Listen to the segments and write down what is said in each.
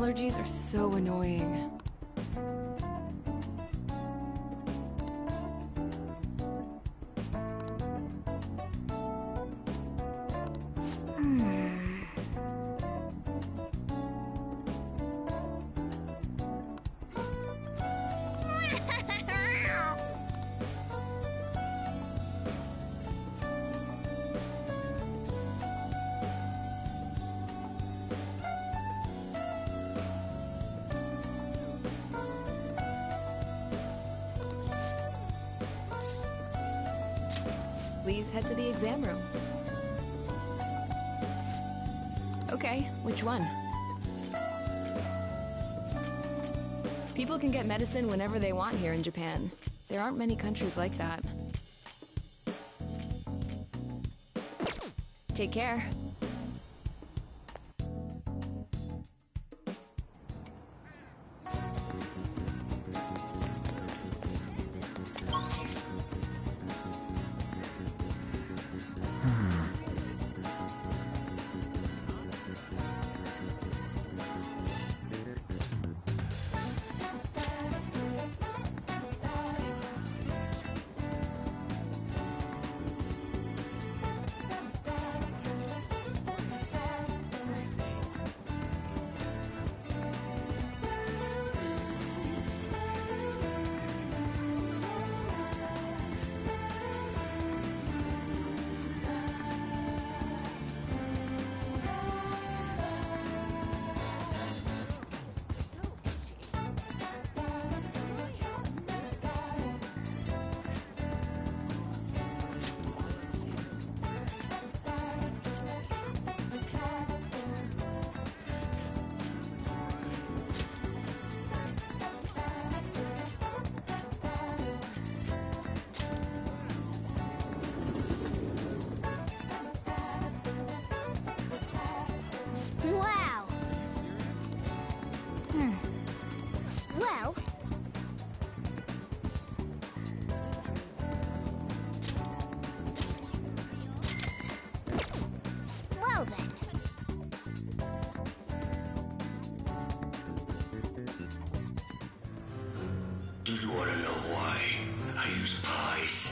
Allergies are so annoying. Please head to the exam room. Okay, which one? People can get medicine whenever they want here in Japan. There aren't many countries like that. Take care. You wanna know why? I use pies.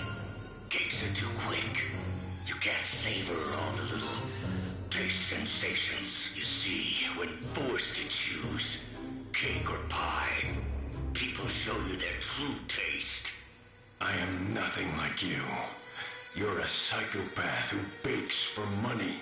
Cakes are too quick. You can't savor all the little taste sensations you see when forced to choose cake or pie. People show you their true taste. I am nothing like you. You're a psychopath who bakes for money.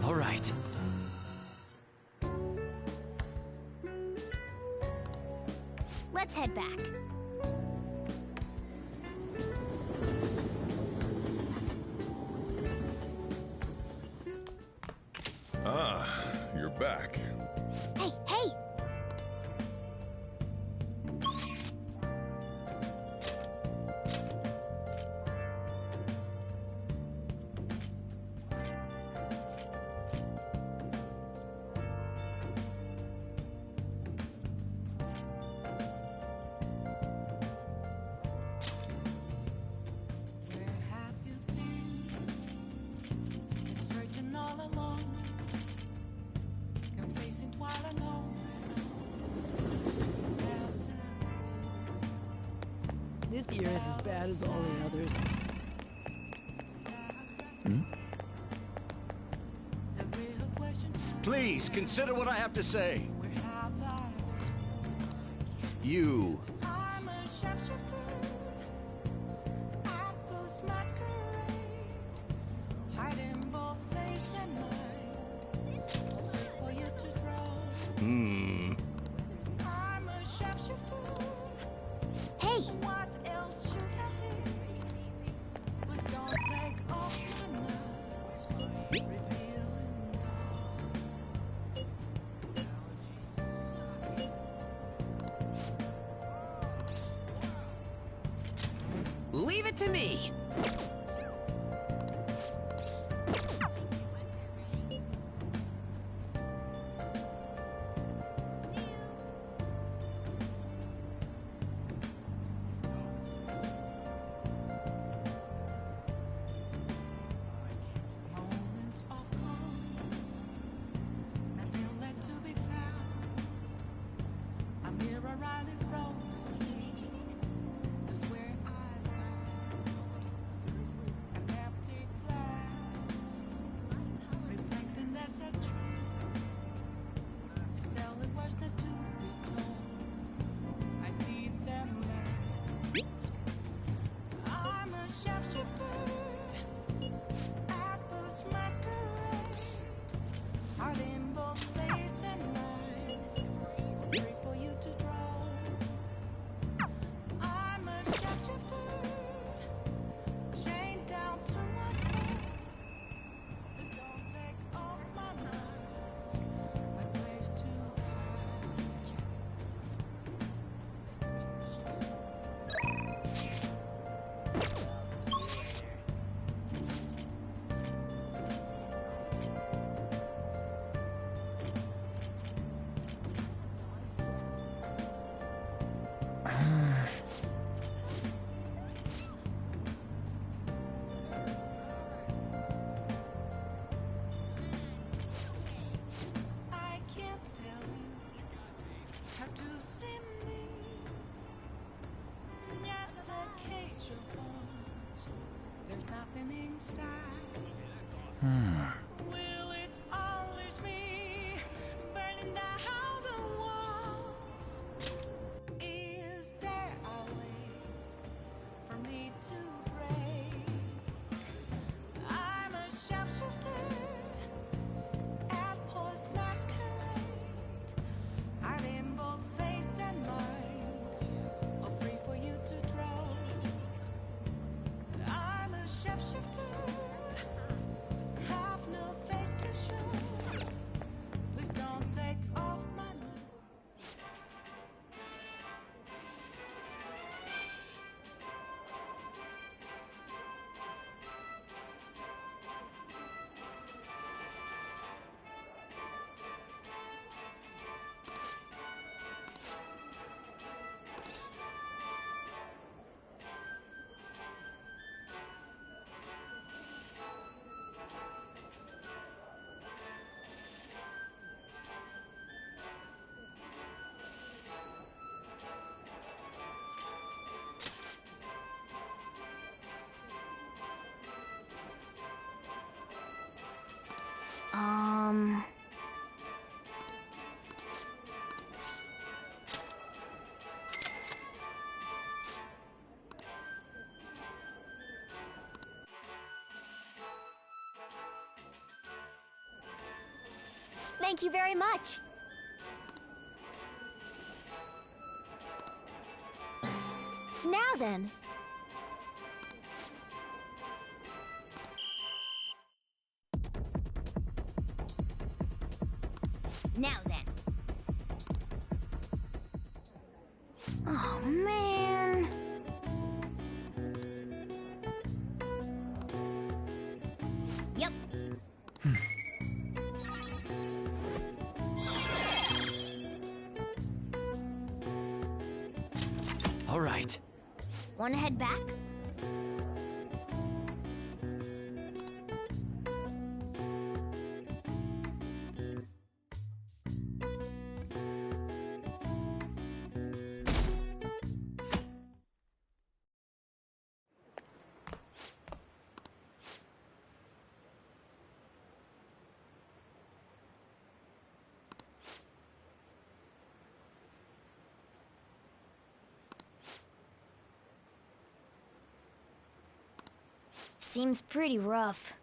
All right. Let's head back. Ah, you're back. Hey, hey! This year is as bad as all the others. Please, consider what I have to say. You. Hey! Leave it to me. have to see me. Just a cage of bones. There's nothing inside. Will it unleash me, burning down the walls? Is there a way for me to break? I'm a sharpshooter at post masquerade. I'm in both face and mind, all free for you to throw. I'm a sharpshooter, have no face to show. Please don't take off my mind. Thank you very much. Now then. Now then. Oh, man. Yep. All right. Wanna head back? Seems pretty rough.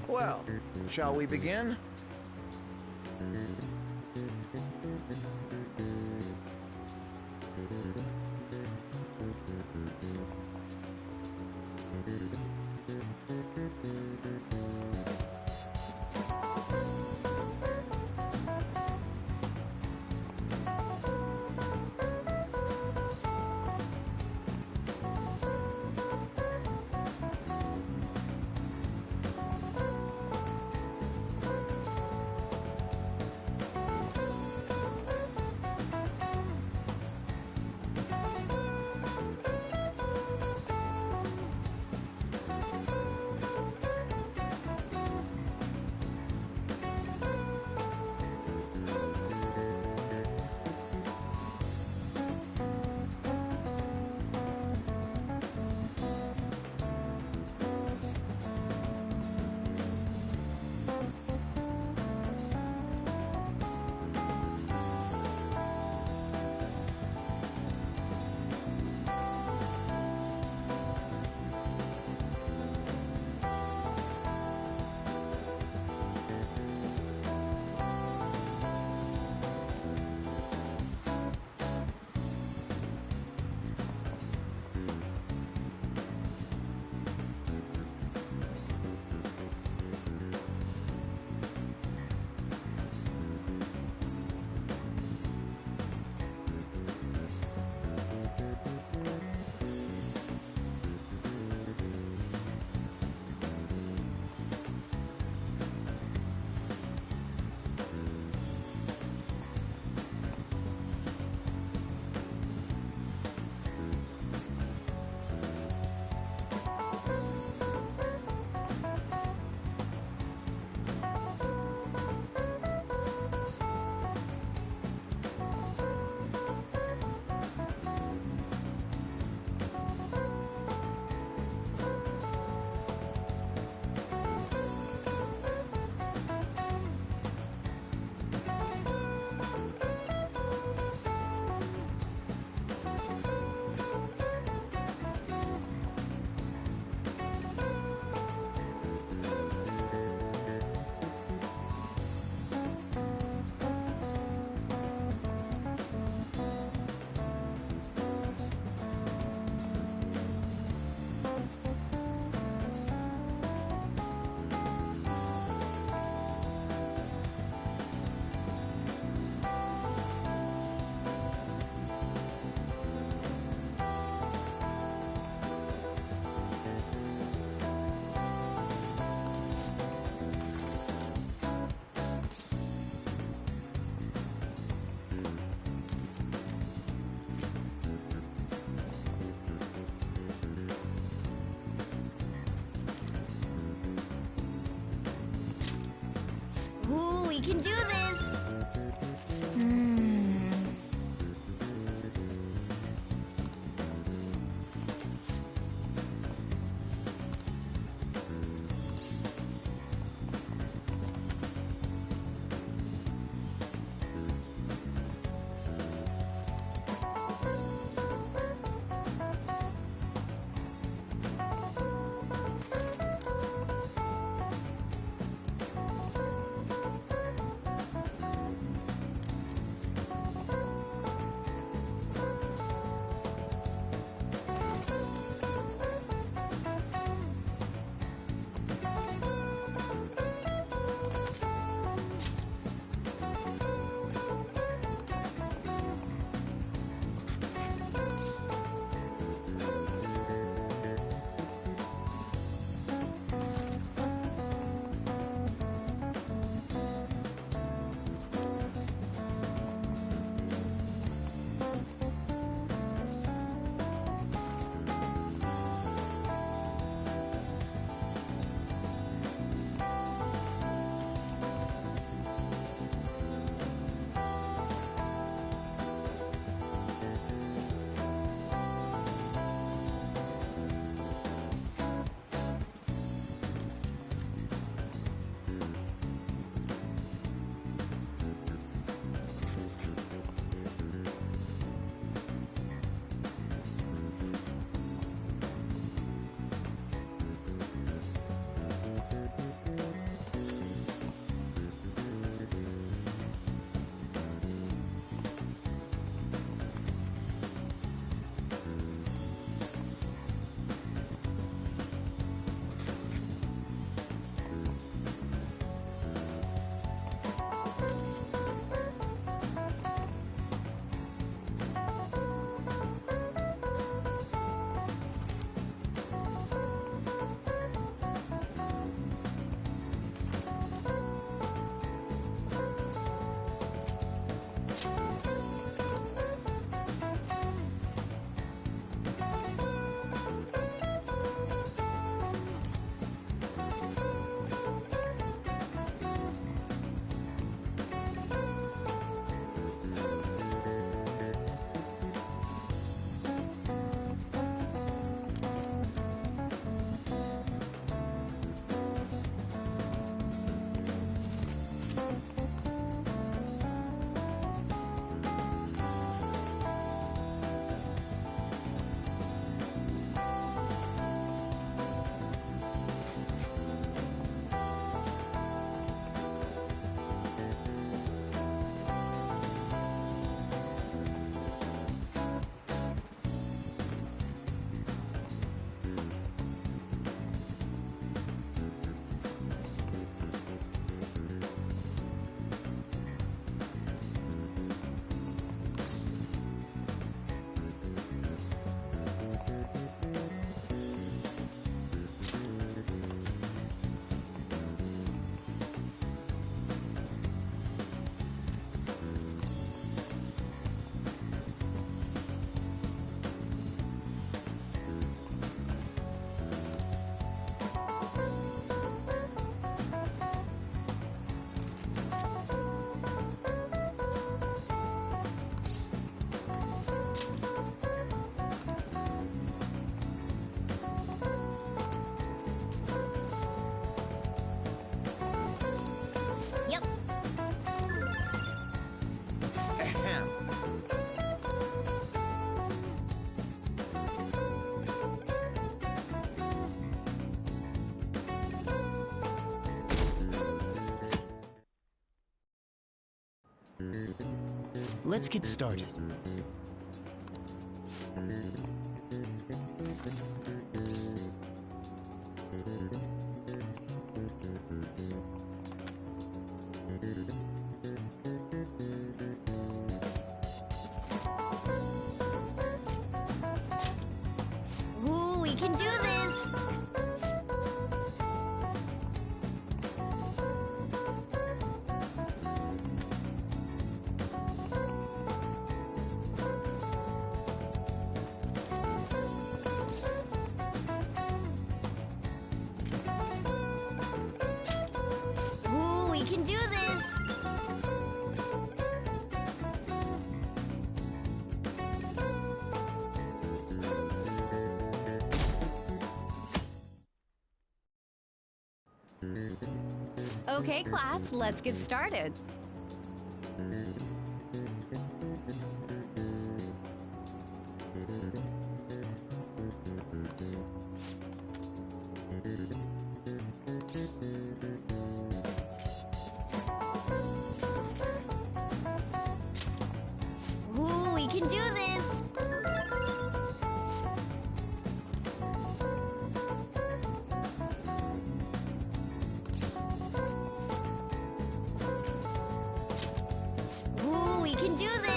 Well, shall we begin? Ooh, we can do this! Let's get started. Ooh, we can do this! Okay, class, let's get started. Ooh, we can do this. Ooh, we can do this.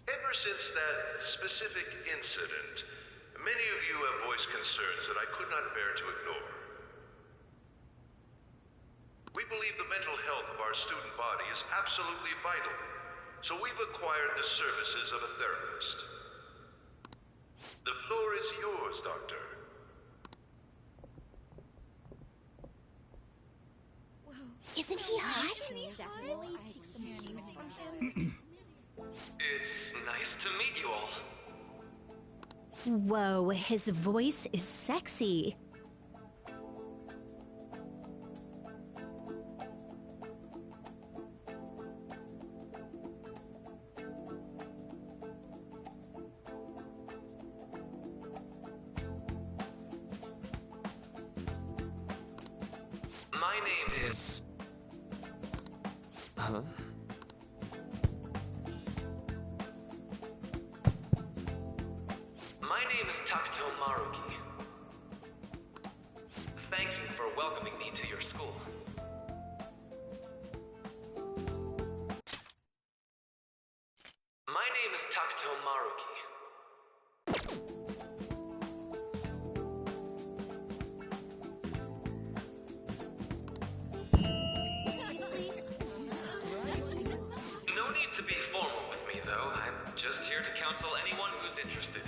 Ever since that specific incident, many of you have voiced concerns that I could not bear to ignore. We believe the mental health of our student body is absolutely vital, so we've acquired the services of a therapist. The floor is yours, Doctor. Isn't he hot? It's nice to meet you all. Whoa, his voice is sexy. My name is... Huh? My name is Takuto Maruki. Thank you for welcoming me to your school. My name is Takuto Maruki. No need to be formal with me, though. I'm just here to counsel anyone who's interested.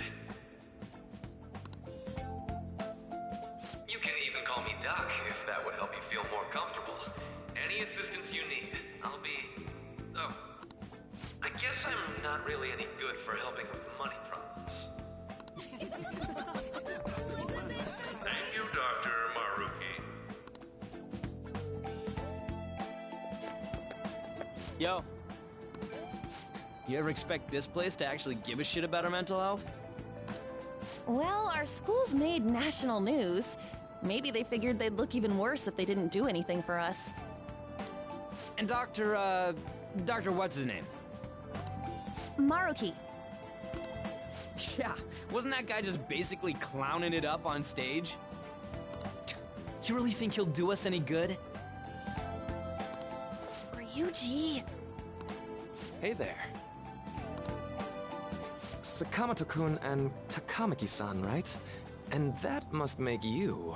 You can even call me Doc, if that would help you feel more comfortable. Any assistance you need, I'll be... Oh, I guess I'm not really any good for helping with money problems. Thank you, Dr. Maruki. Yo. You ever expect this place to actually give a shit about our mental health? Well, our school's made national news. Maybe they figured they'd look even worse if they didn't do anything for us. And Dr. what's his name? Maruki. Yeah, wasn't that guy just basically clowning it up on stage? You really think he'll do us any good? Ryuji. Hey there. Sakamoto-kun and Takamaki-san, right? And that must make you...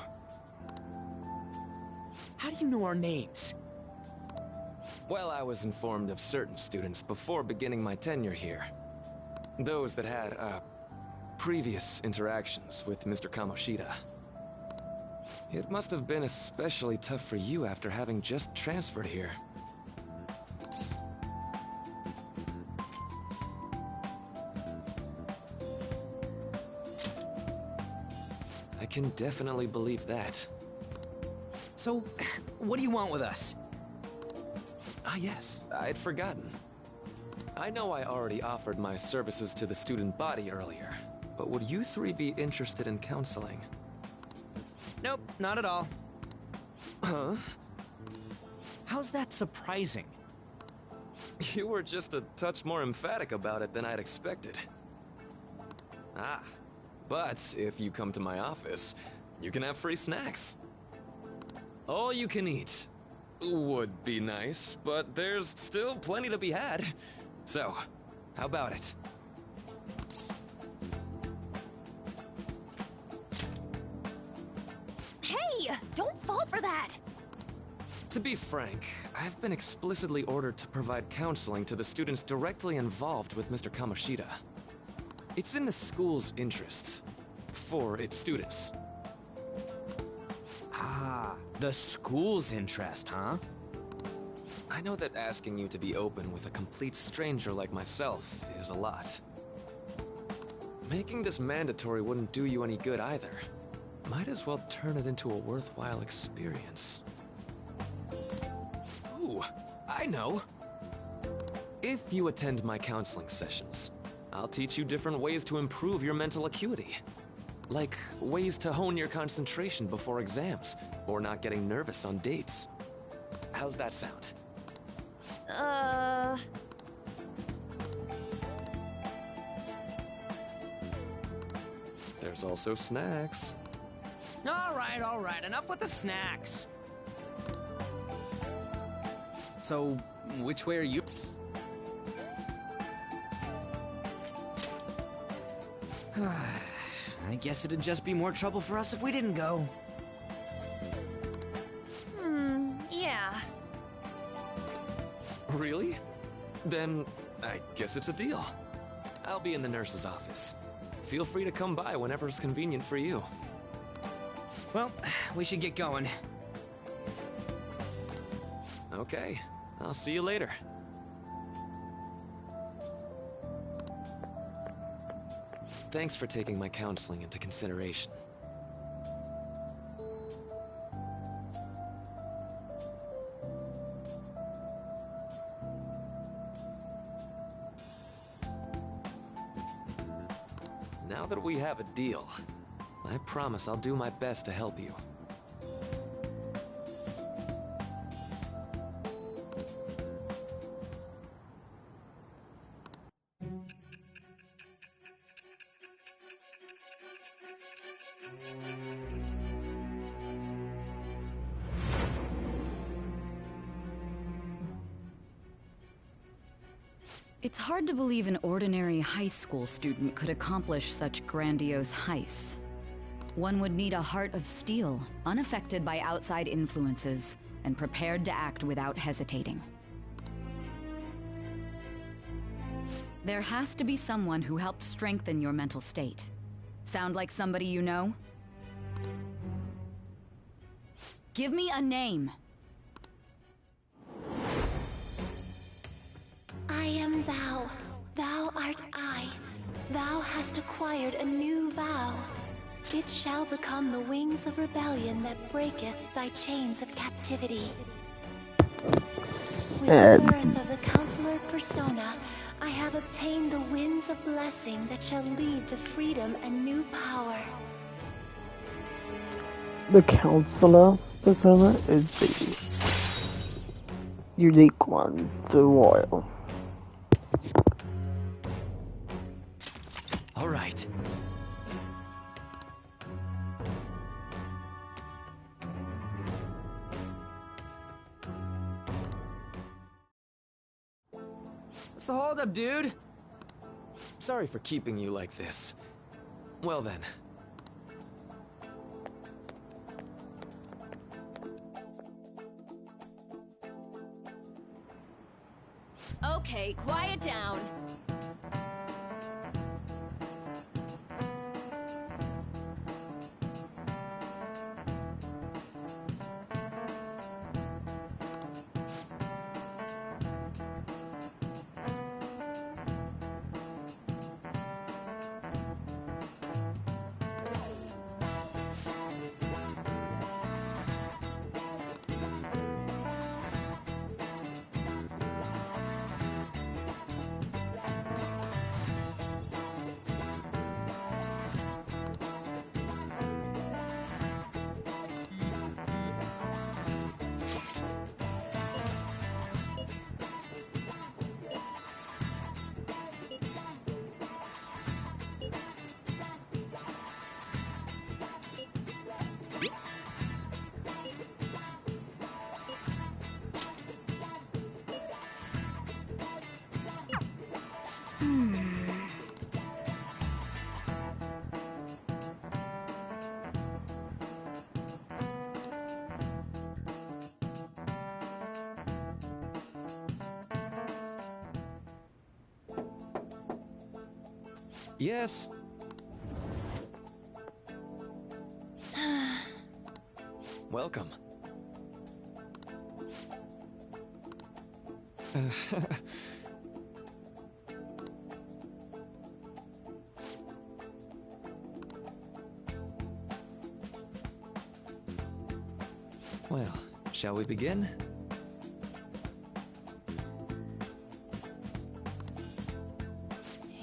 How do you know our names? Well, I was informed of certain students before beginning my tenure here. Those that had, previous interactions with Mr. Kamoshida. It must have been especially tough for you after having just transferred here. I can definitely believe that. So, what do you want with us? Ah yes, I'd forgotten. I know I already offered my services to the student body earlier, but would you three be interested in counseling? Nope, not at all. Huh? How's that surprising? You were just a touch more emphatic about it than I'd expected. Ah, but if you come to my office, you can have free snacks. All you can eat. Would be nice, but there's still plenty to be had. So, how about it? Hey! Don't fall for that! To be frank, I've been explicitly ordered to provide counseling to the students directly involved with Mr. Kamoshida. It's in the school's interests. For its students. Ah, the school's interest, huh? I know that asking you to be open with a complete stranger like myself is a lot. Making this mandatory wouldn't do you any good either. Might as well turn it into a worthwhile experience. Ooh, I know! If you attend my counseling sessions, I'll teach you different ways to improve your mental acuity. Like ways to hone your concentration before exams, or not getting nervous on dates. How's that sound? There's also snacks. All right, enough with the snacks. So, which way are you? I guess it'd just be more trouble for us if we didn't go. Yeah. Really? Then, I guess it's a deal. I'll be in the nurse's office. Feel free to come by whenever it's convenient for you. Well, we should get going. Okay, I'll see you later. Thanks for taking my counseling into consideration. Now that we have a deal, I promise I'll do my best to help you. It's hard to believe an ordinary high school student could accomplish such grandiose heists. One would need a heart of steel, unaffected by outside influences, and prepared to act without hesitating. There has to be someone who helped strengthen your mental state. Sound like somebody you know? Give me a name. I am thou. Thou art I. Thou hast acquired a new vow. It shall become the wings of rebellion that breaketh thy chains of captivity. With the birth of the Counselor Persona, I have obtained the winds of blessing that shall lead to freedom and new power. The Counselor Persona is the unique one, the royal. All right. What's the holdup, dude? Sorry for keeping you like this. Well then. Okay, quiet down. Yes. Welcome. Well, shall we begin?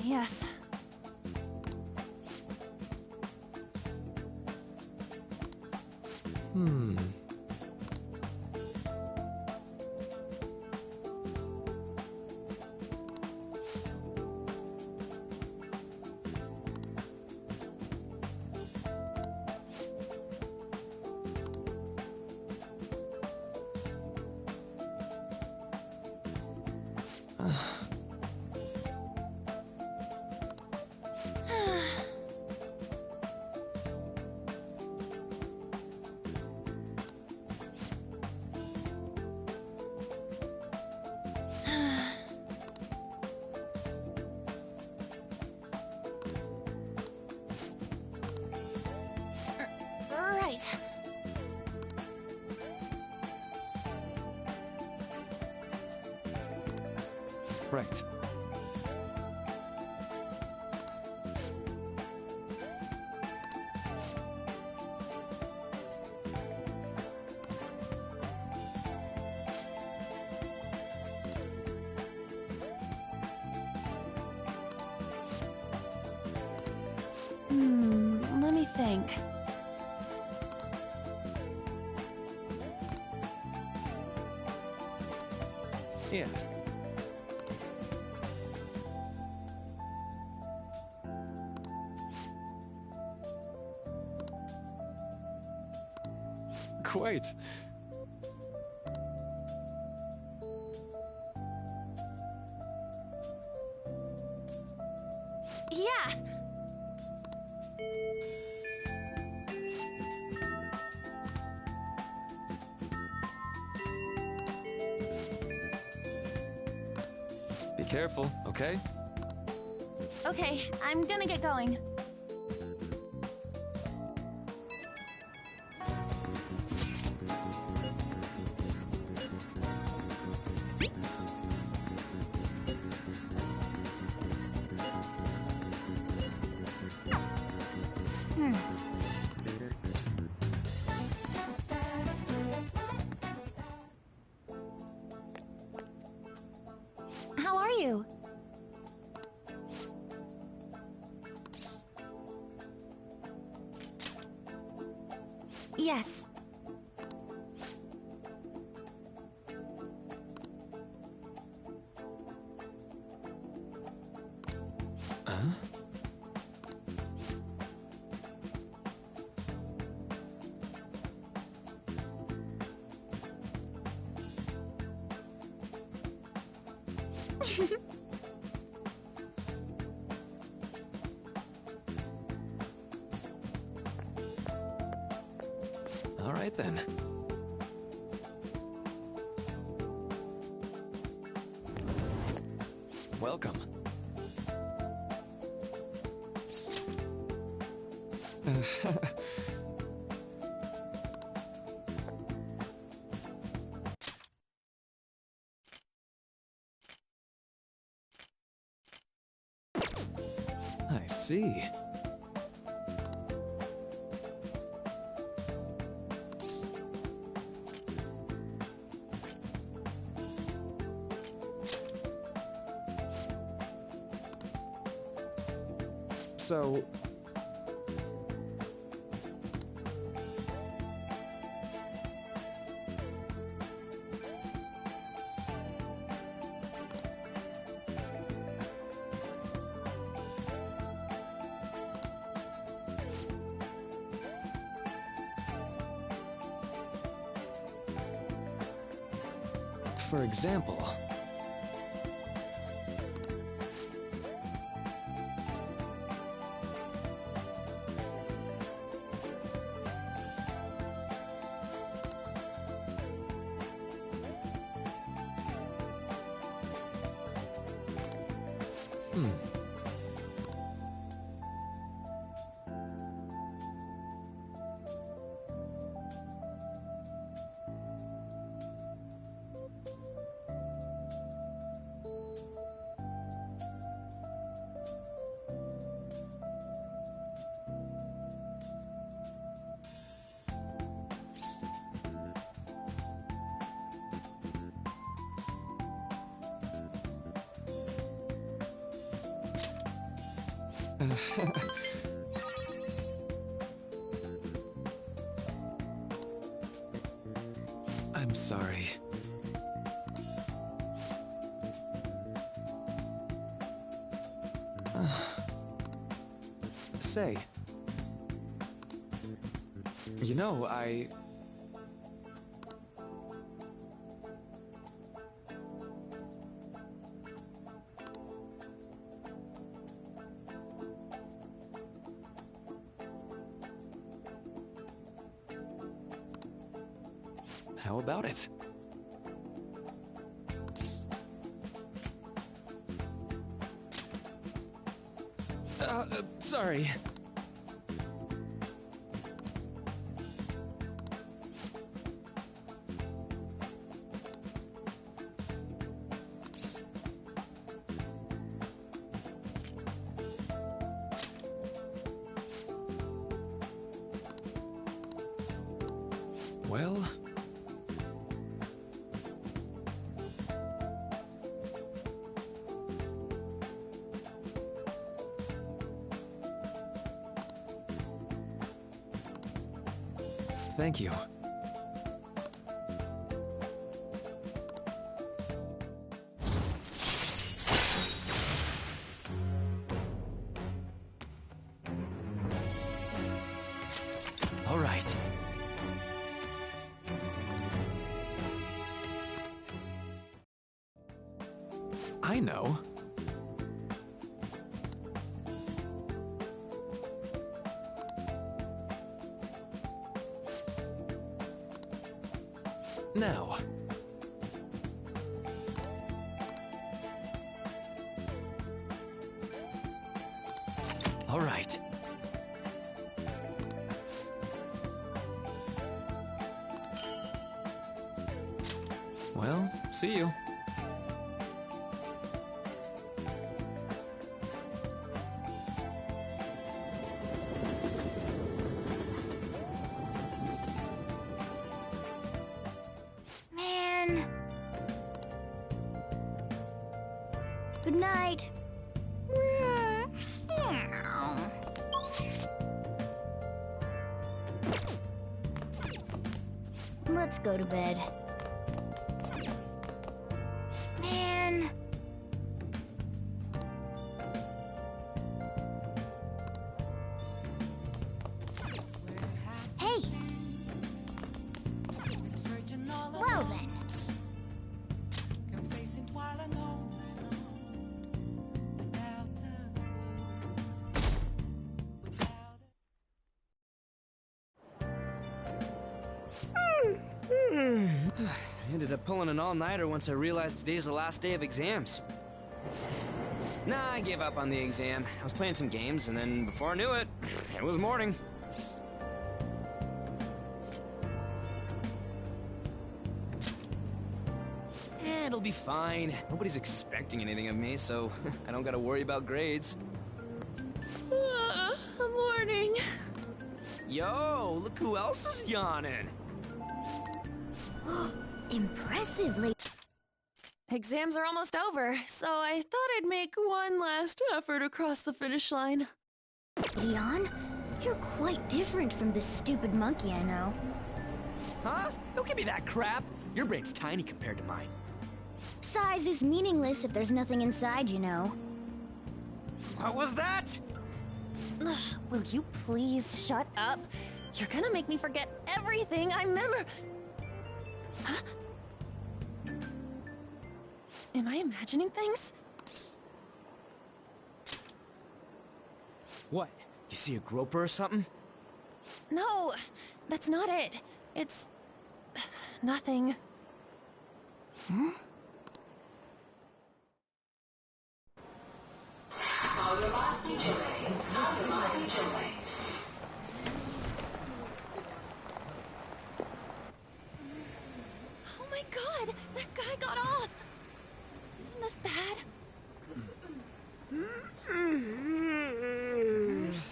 Yes. Hmm. Right. Right. Let me think. Yeah. Quite. Yeah. Be careful, okay? Okay, I'm gonna get going. How are you? Yes. Huh? All right then. Welcome. I see. So... For example... I'm sorry. Say, you know, how about it? Sorry. Well... Thank you. All right. I know. Now. All right. Well, see you. Good night. Let's go to bed. Man. Hey. Well then. I ended up pulling an all-nighter once I realized today's the last day of exams. Nah, I gave up on the exam. I was playing some games, and then before I knew it, it was morning. It'll be fine. Nobody's expecting anything of me, so I don't gotta worry about grades. Morning. Yo, look who else is yawning. Impressively. Exams are almost over, so I thought I'd make one last effort across the finish line. Leon, you're quite different from this stupid monkey I know. Huh? Don't give me that crap. Your brain's tiny compared to mine. Size is meaningless if there's nothing inside, you know. What was that? Will you please shut up? You're gonna make me forget everything I remember. Huh? Am I imagining things? What? You see a groper or something? No, that's not it. It's... nothing. Hmm? Oh my god! That guy got off! Isn't this bad?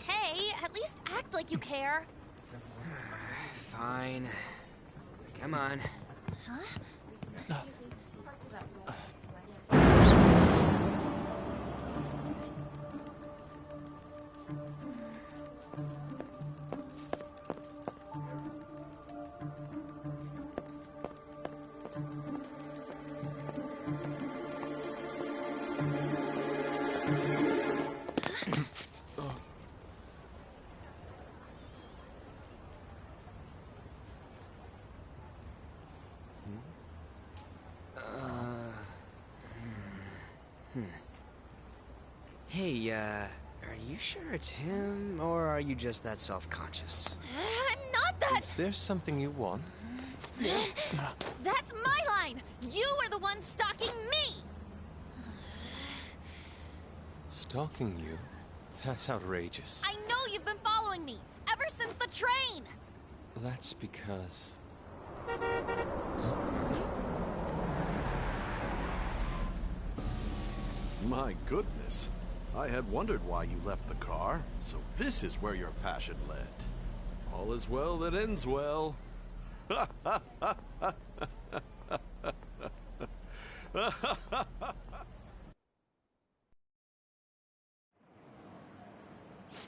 Hey, at least act like you care. Fine. Come on. Huh? Hey, are you sure it's him, or are you just that self-conscious? Not that! Is there something you want? That's my line! You are the one stalking me! Stalking you? That's outrageous. I know you've been following me, ever since the train! That's because... My goodness. I had wondered why you left the car, so this is where your passion led. All is well that ends well.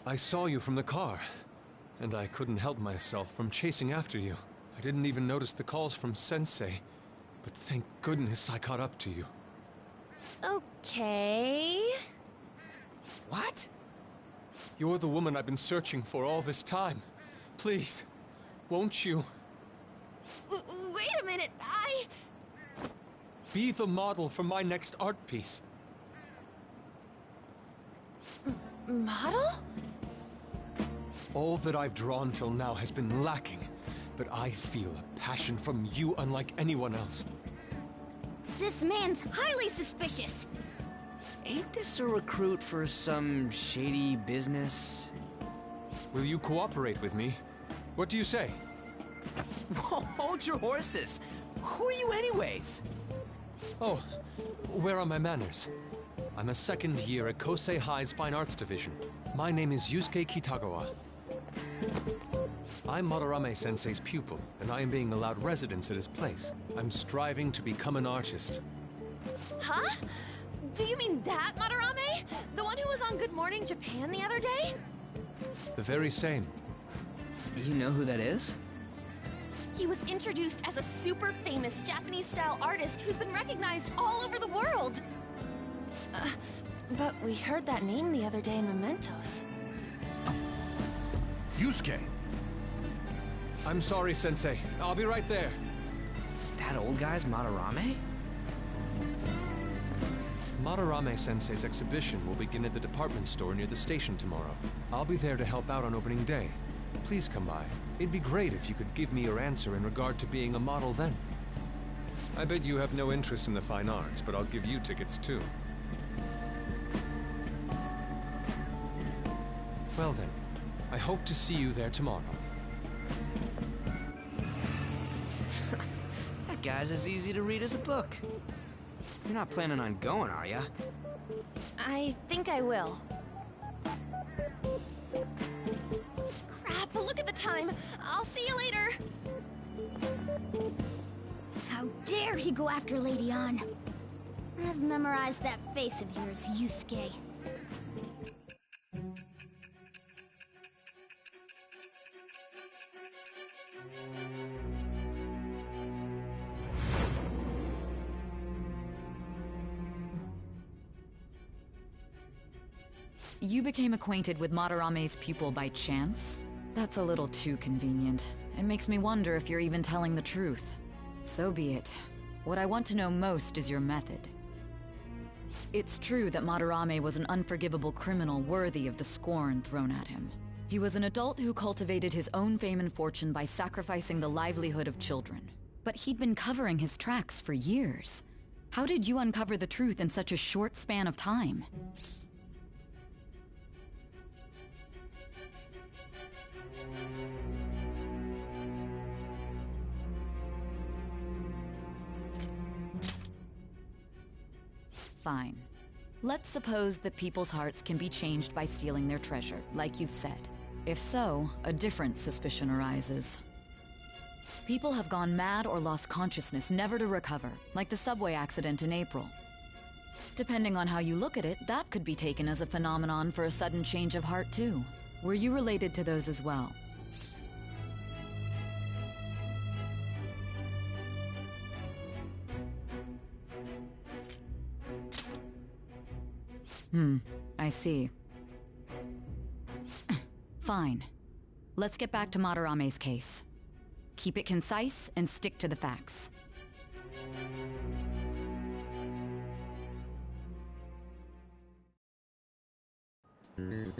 I saw you from the car, and I couldn't help myself from chasing after you. I didn't even notice the calls from Sensei, but thank goodness I caught up to you. Okay... What? You're the woman I've been searching for all this time. Please, won't you? Wait a minute, Be the model for my next art piece. Model? All that I've drawn till now has been lacking, but I feel a passion from you unlike anyone else. This man's highly suspicious. Ain't this a recruit for some shady business? Will you cooperate with me? What do you say? Hold your horses! Who are you anyways? Oh, where are my manners? I'm a second year at Kosei High's Fine Arts Division. My name is Yusuke Kitagawa. I'm Madarame-sensei's pupil, and I am being allowed residence at his place. I'm striving to become an artist. Huh? Do you mean that Madarame? The one who was on Good Morning Japan the other day? The very same. You know who that is? He was introduced as a super famous Japanese-style artist who's been recognized all over the world. But we heard that name the other day in Mementos. Yusuke! I'm sorry, Sensei. I'll be right there. That old guy's Madarame? Madarame-sensei's exhibition will begin at the department store near the station tomorrow. I'll be there to help out on opening day. Please come by. It'd be great if you could give me your answer in regard to being a model then. I bet you have no interest in the fine arts, but I'll give you tickets too. Well then, I hope to see you there tomorrow. That guy's as easy to read as a book. You're not planning on going, are ya? I think I will. Crap, look at the time. I'll see you later. How dare he go after Lady Ann? I've memorized that face of yours, Yusuke. You became acquainted with Madarame's pupil by chance? That's a little too convenient. It makes me wonder if you're even telling the truth. So be it. What I want to know most is your method. It's true that Madarame was an unforgivable criminal worthy of the scorn thrown at him. He was an adult who cultivated his own fame and fortune by sacrificing the livelihood of children. But he'd been covering his tracks for years. How did you uncover the truth in such a short span of time? Fine. Let's suppose that people's hearts can be changed by stealing their treasure, like you've said. If so, a different suspicion arises. People have gone mad or lost consciousness, never to recover, like the subway accident in April. Depending on how you look at it, that could be taken as a phenomenon for a sudden change of heart too. Were you related to those as well? I see. Fine. Let's get back to Madarame's case. Keep it concise and stick to the facts. Hmm.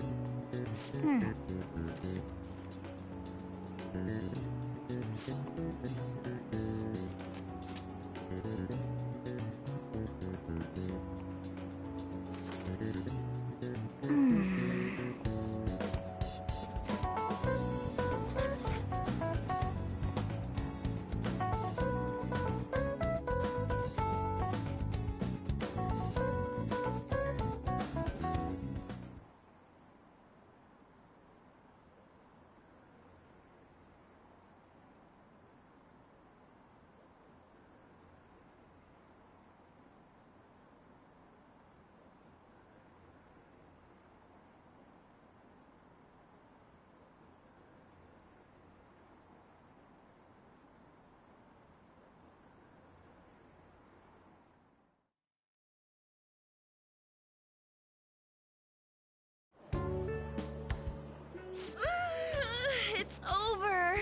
It's over.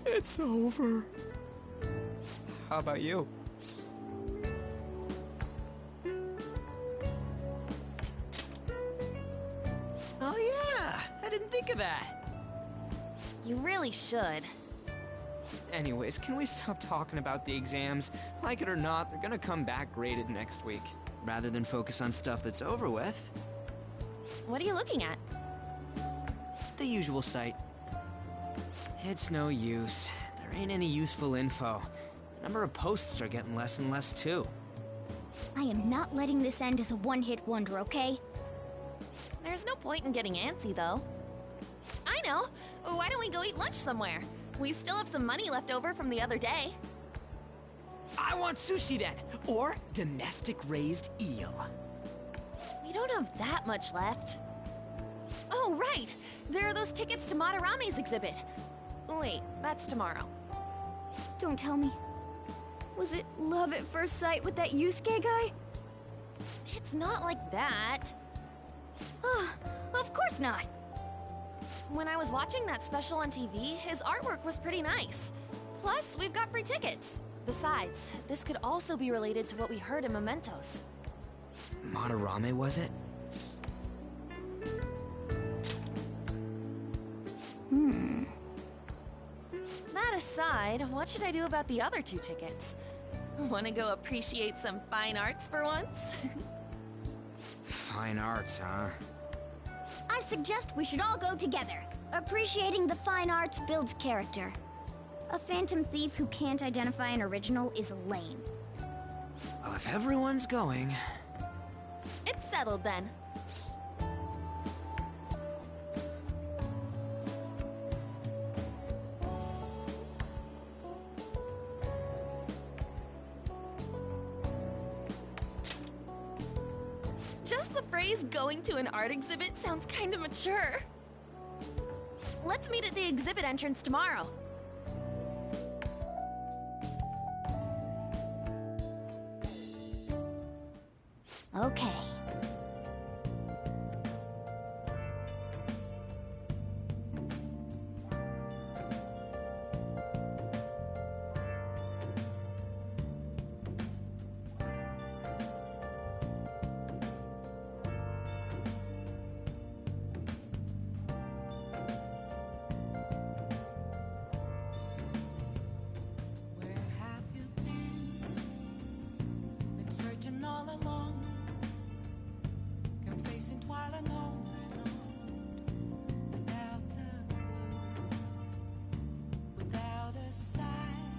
It's over. How about you? Oh yeah, I didn't think of that. You really should. Anyways, can we stop talking about the exams? Like it or not, they're gonna come back graded next week. Rather than focus on stuff that's over with. What are you looking at? The usual site. It's no use. There ain't any useful info. The number of posts are getting less and less too. I am not letting this end as a one-hit wonder, okay? There's no point in getting antsy, though. I know! Why don't we go eat lunch somewhere? We still have some money left over from the other day. I want sushi then! Or domestic-raised eel. We don't have that much left. Oh, right! There are those tickets to Madarame's exhibit. Wait, that's tomorrow. Don't tell me. Was it love at first sight with that Yusuke guy? It's not like that. Of course not. When I was watching that special on TV, his artwork was pretty nice. Plus, we've got free tickets. Besides, this could also be related to what we heard in Mementos. Madarame, was it? That aside, what should I do about the other 2 tickets? Want to go appreciate some fine arts for once? Fine arts, huh? I suggest we should all go together. Appreciating the fine arts builds character. A phantom thief who can't identify an original is lame. Well, if everyone's going... It's settled then. Just the phrase going to an art exhibit sounds kind of mature. Let's meet at the exhibit entrance tomorrow. Okay. Where have you been? Been searching all along, confessing twilight on and on, without a clue, without a sign,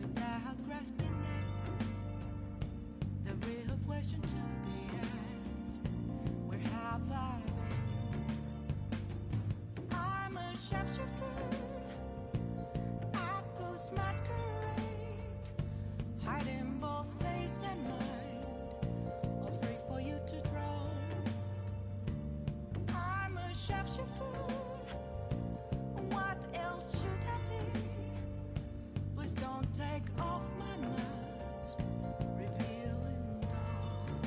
without grasping it. The real question to be asked: where have I been? I'm a sharpshooter. Ghost masquerade, hiding both face and mind, all free for you to draw. I'm a sharpshooter. What else should I be? Please don't take off my mask, revealing dawn.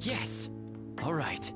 Yes! All right.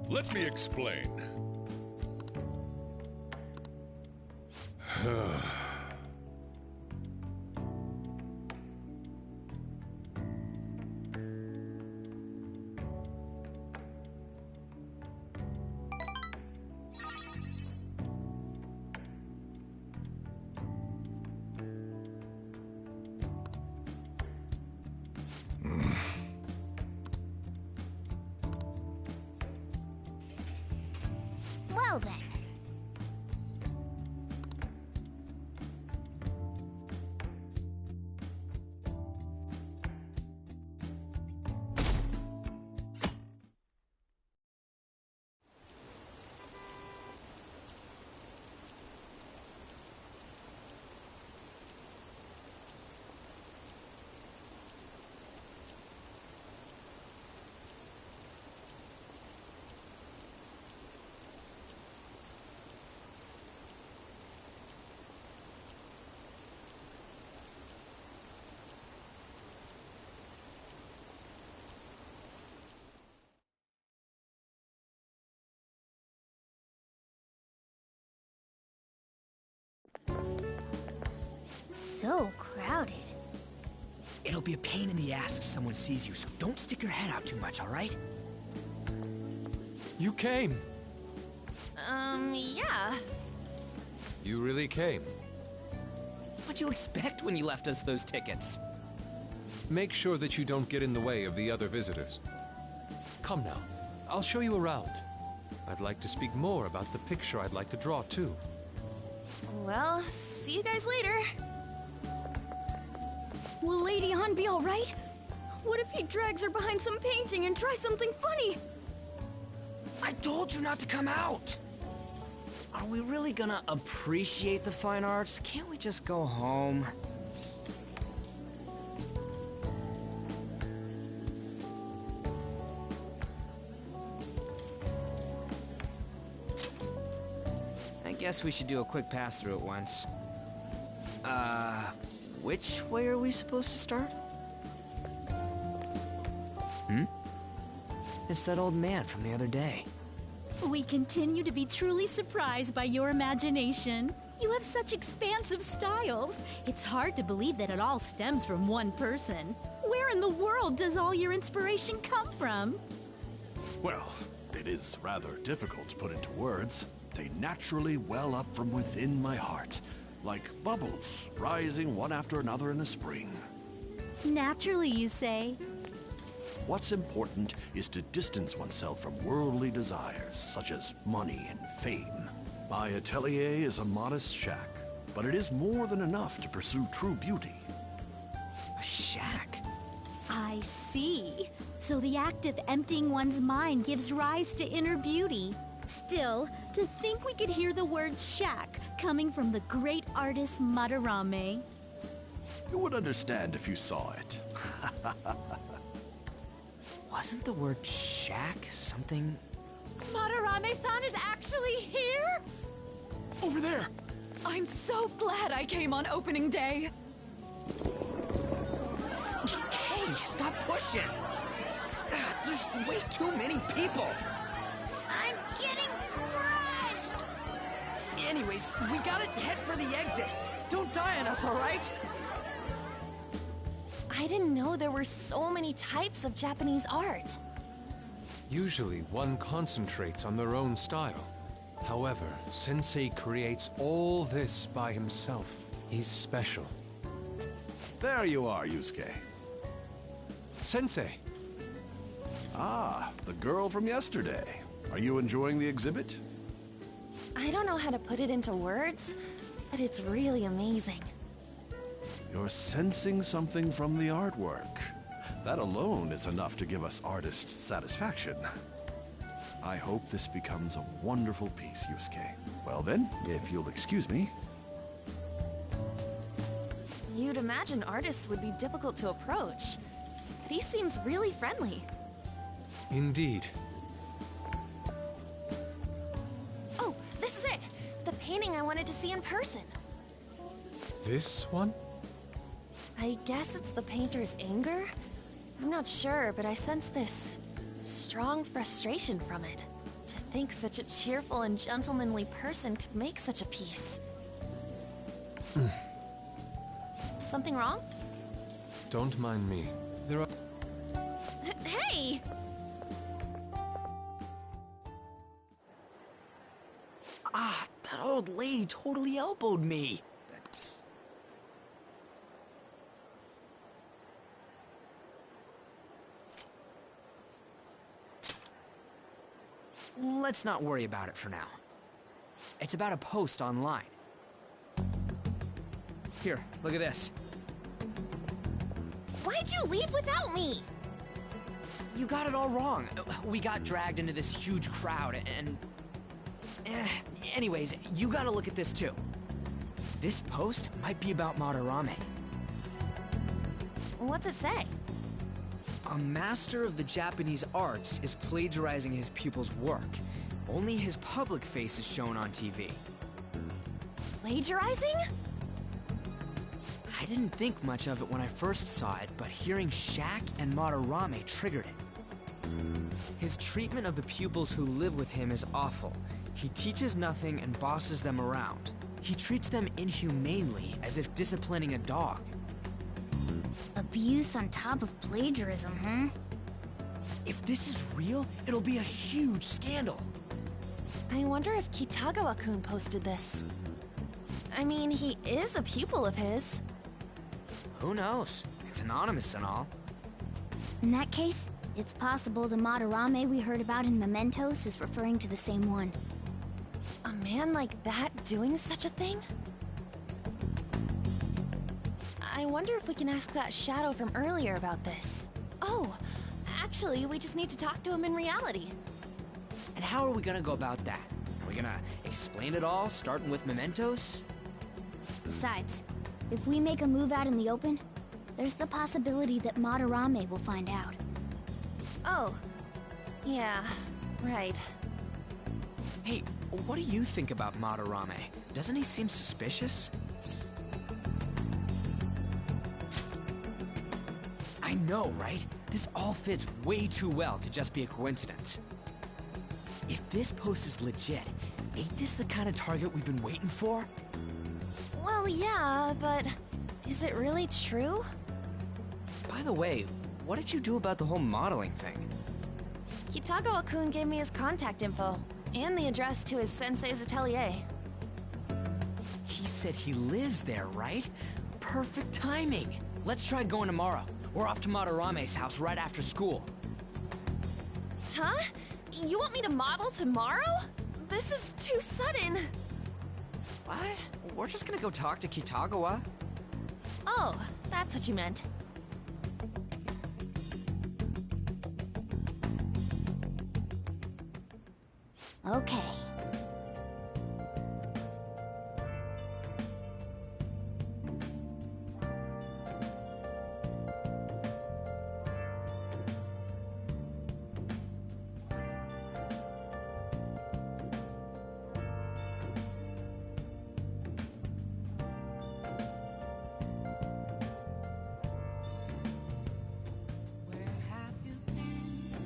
Let me explain. Well then. So crowded. It'll be a pain in the ass if someone sees you, so don't stick your head out too much, all right? You came. Yeah. You really came. What'd you expect when you left us those tickets? Make sure that you don't get in the way of the other visitors. Come now, I'll show you around. I'd like to speak more about the picture I'd like to draw, too. Well, see you guys later. Will Lady Han be alright? What if he drags her behind some painting and tries something funny? I told you not to come out! Are we really gonna appreciate the fine arts? Can't we just go home? I guess we should do a quick pass-through at once. Which way are we supposed to start? It's that old man from the other day. We continue to be truly surprised by your imagination. You have such expansive styles. It's hard to believe that it all stems from one person. Where in the world does all your inspiration come from? Well, it is rather difficult to put into words. They naturally well up from within my heart, like bubbles rising one after another in the spring. Naturally, you say? What's important is to distance oneself from worldly desires, such as money and fame. My atelier is a modest shack, but it is more than enough to pursue true beauty. A shack? I see. So the act of emptying one's mind gives rise to inner beauty. Still, to think we could hear the word shack coming from the great artist Madarame. You would understand if you saw it. Wasn't the word shack something? Madarame-san is actually here? Over there! I'm so glad I came on opening day. Hey, stop pushing! There's way too many people! I'm getting crushed! Anyways, we gotta head for the exit. Don't die on us, alright? I didn't know there were so many types of Japanese art. Usually, one concentrates on their own style. However, Sensei creates all this by himself. He's special. There you are, Yusuke. Sensei! Ah, the girl from yesterday. Are you enjoying the exhibit? I don't know how to put it into words, but it's really amazing. You're sensing something from the artwork. That alone is enough to give us artist satisfaction. I hope this becomes a wonderful piece, Yusuke. Well then, if you'll excuse me. You'd imagine artists would be difficult to approach, but he seems really friendly. Indeed. Oh, this is it! The painting I wanted to see in person. This one? I guess it's the painter's anger? I'm not sure, but I sense this strong frustration from it. To think such a cheerful and gentlemanly person could make such a piece. Something wrong? Don't mind me. There are... Hey! Ah, that old lady totally elbowed me. Let's not worry about it for now. It's about a post online. Here, look at this. Why'd you leave without me? You got it all wrong. We got dragged into this huge crowd and... Anyways, you gotta look at this too. This post might be about Madarame. What's it say? A master of the Japanese arts is plagiarizing his pupil's work. Only his public face is shown on TV. Plagiarizing? I didn't think much of it when I first saw it, but hearing Shack and Madarame triggered it. His treatment of the pupils who live with him is awful. He teaches nothing and bosses them around. He treats them inhumanely, as if disciplining a dog. Abuse on top of plagiarism, huh? If this is real, it'll be a huge scandal. I wonder if Kitagawa-kun posted this. I mean, he is a pupil of his. Who knows? It's anonymous and all. In that case, it's possible the Madarame we heard about in Mementos is referring to the same one. A man like that doing such a thing? I wonder if we can ask that shadow from earlier about this. Oh, actually, we just need to talk to him in reality. And how are we gonna go about that? Are we gonna explain it all, starting with Mementos? Besides, if we make a move out in the open, there's the possibility that Madarame will find out. Oh, yeah, right. Hey, what do you think about Madarame? Doesn't he seem suspicious? I know, right? This all fits way too well to just be a coincidence. If this post is legit, ain't this the kind of target we've been waiting for? Well, yeah, but is it really true? By the way, what did you do about the whole modeling thing? Kitagawa-kun gave me his contact info, and the address to his sensei's atelier. He said he lives there, right? Perfect timing! Let's try going tomorrow. We're off to Madarame's house right after school. Huh? You want me to model tomorrow? This is too sudden. What? We're just gonna go talk to Kitagawa. Oh, that's what you meant. Okay. Where have you been?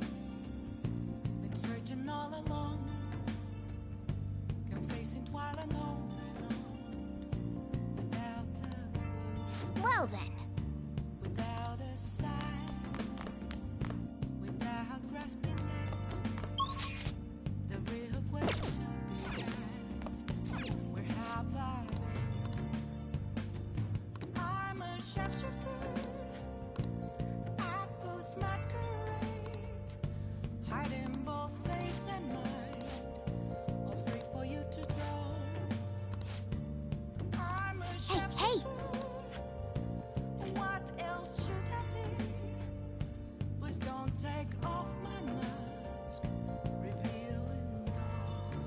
Been searching all along, confessing while alone without a clue, Well then. without a sign, without grasping it. The real question to be asked: where have I been? I'm a shapeshifter. Apples masquerade, hiding both face and mind, all free for you to grow. I'm a Hey! What else should I be? Please don't take off my mask, revealing dawn.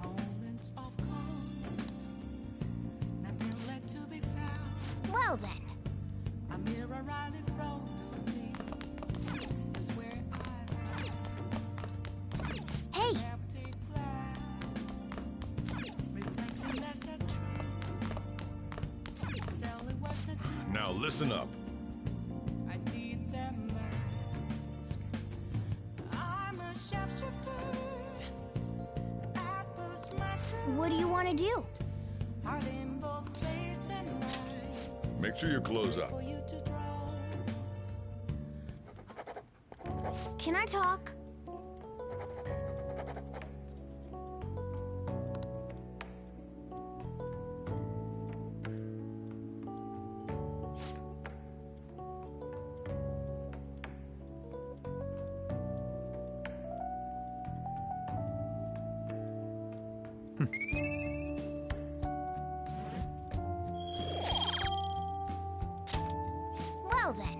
Moments of calm, nothing left to be found. Well then. A mirror right in front of me is where I found Hey! empty glass, reflecting as a tree. Selling what's the truth. Now listen up. I need that mask. I'm a shapeshifter. Apples masquerade. What do you want to do? Hiding both face and mind. Make sure your clothes up. For you to draw. Can I talk? Well then.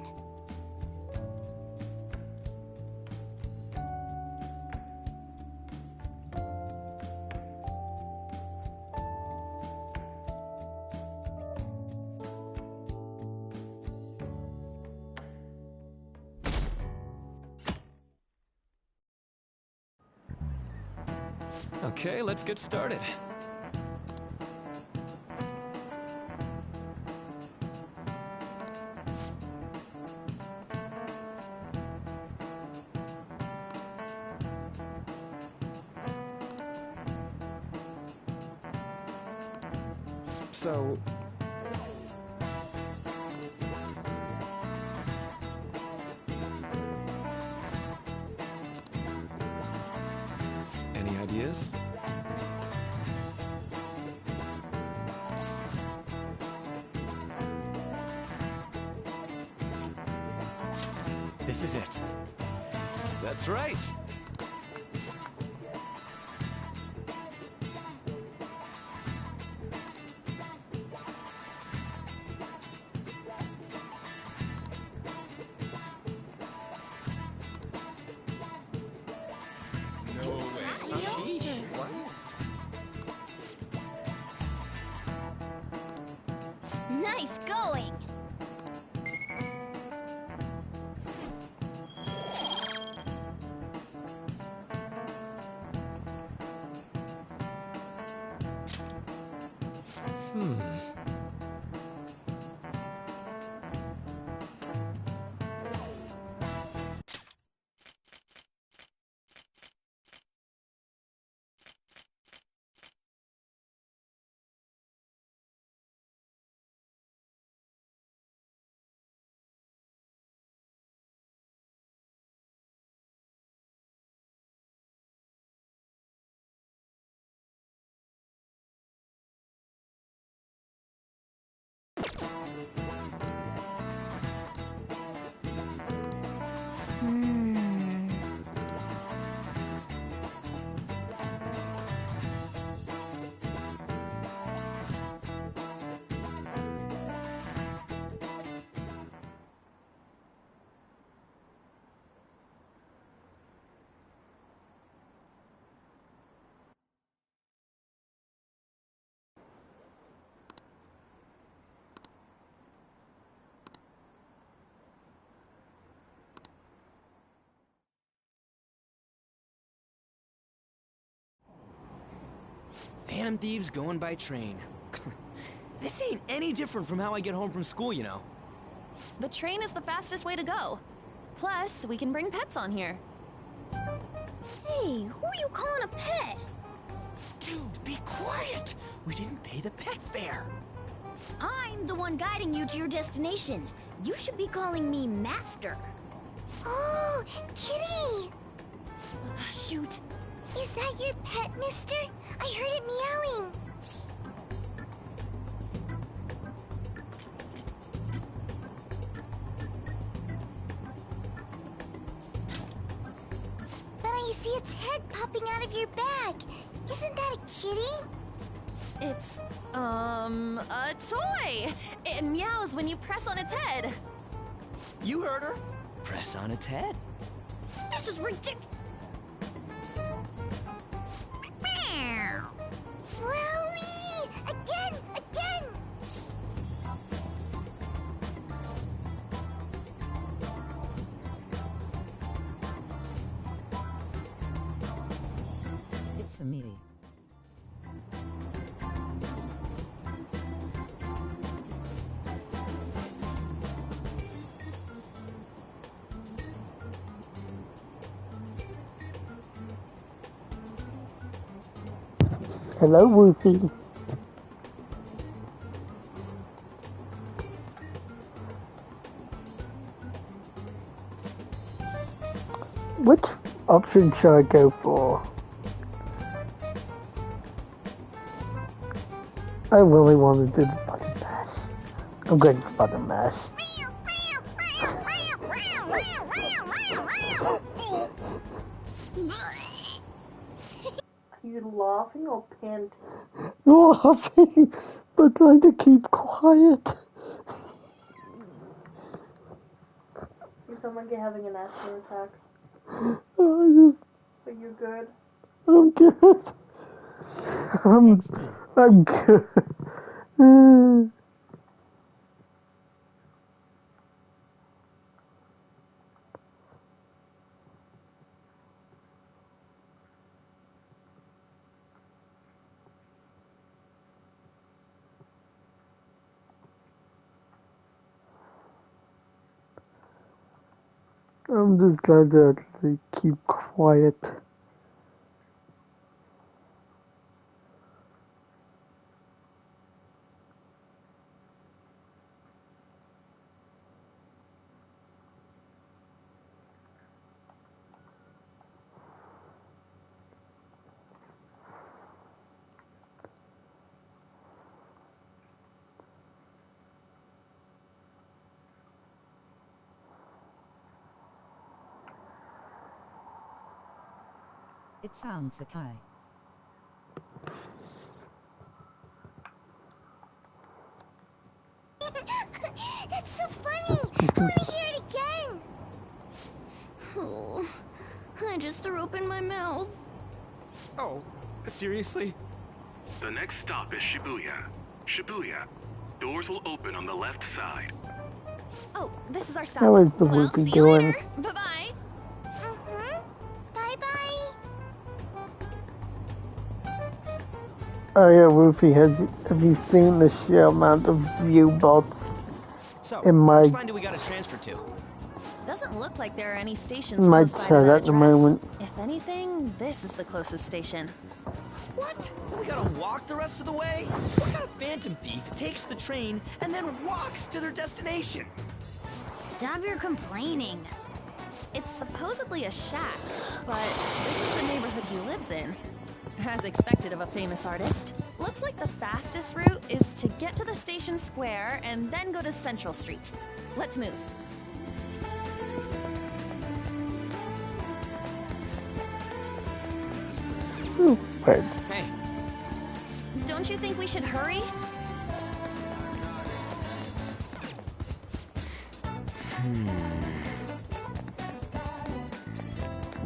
Okay, let's get started. So... Any ideas? This is it. That's right. Nice going! Phantom Thieves going by train. This ain't any different from how I get home from school, you know. The train is the fastest way to go. Plus, we can bring pets on here. Hey, who are you calling a pet? Dude, be quiet! We didn't pay the pet fare. I'm the one guiding you to your destination. You should be calling me Master. Oh, Kitty! Shoot. Is that your pet, mister? I heard it meowing. But I see its head popping out of your bag. Isn't that a kitty? It's, a toy! It meows when you press on its head. You heard her. Press on its head. This is ridiculous. Wowie! Again! Again! It's a me. Hello, Wolfie. Which option should I go for? I really want to do the button mash. I'm going for button mash. Are you laughing or panting? Laughing, but trying to keep quiet. You sound like you're having an asthma attack. Are you good? I'm good. I'm good. I'm just glad to actually keep quiet. It sounds okay. That's so funny! I want to hear it again! Oh, I just threw open my mouth. Oh, seriously? The next stop is Shibuya. Shibuya. Doors will open on the left side. Oh, this is our stop. How is the Well, Whoopi see you doing? later. Bye-bye. Bye-bye! Oh yeah, Wolfie, have you seen the sheer amount of view bots So, in my which line do we gotta transfer to? Doesn't look like there are any stations my close by to chat that at the address. moment? If anything, this is the closest station. What? We gotta walk the rest of the way? What kind of phantom thief takes the train and then walks to their destination? Stop your complaining. It's supposedly a shack, but this is the neighborhood he lives in. As expected of a famous artist. Looks like the fastest route is to get to the station square and then go to Central Street. Let's move. Right. Hey. Don't you think we should hurry?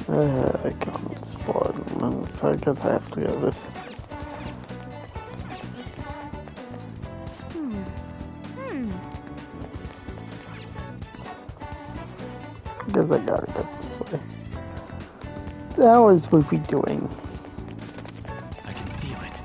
I can't spot them, so I guess I have to go this. I guess I gotta go this way. How is Wolfie doing? I can feel it.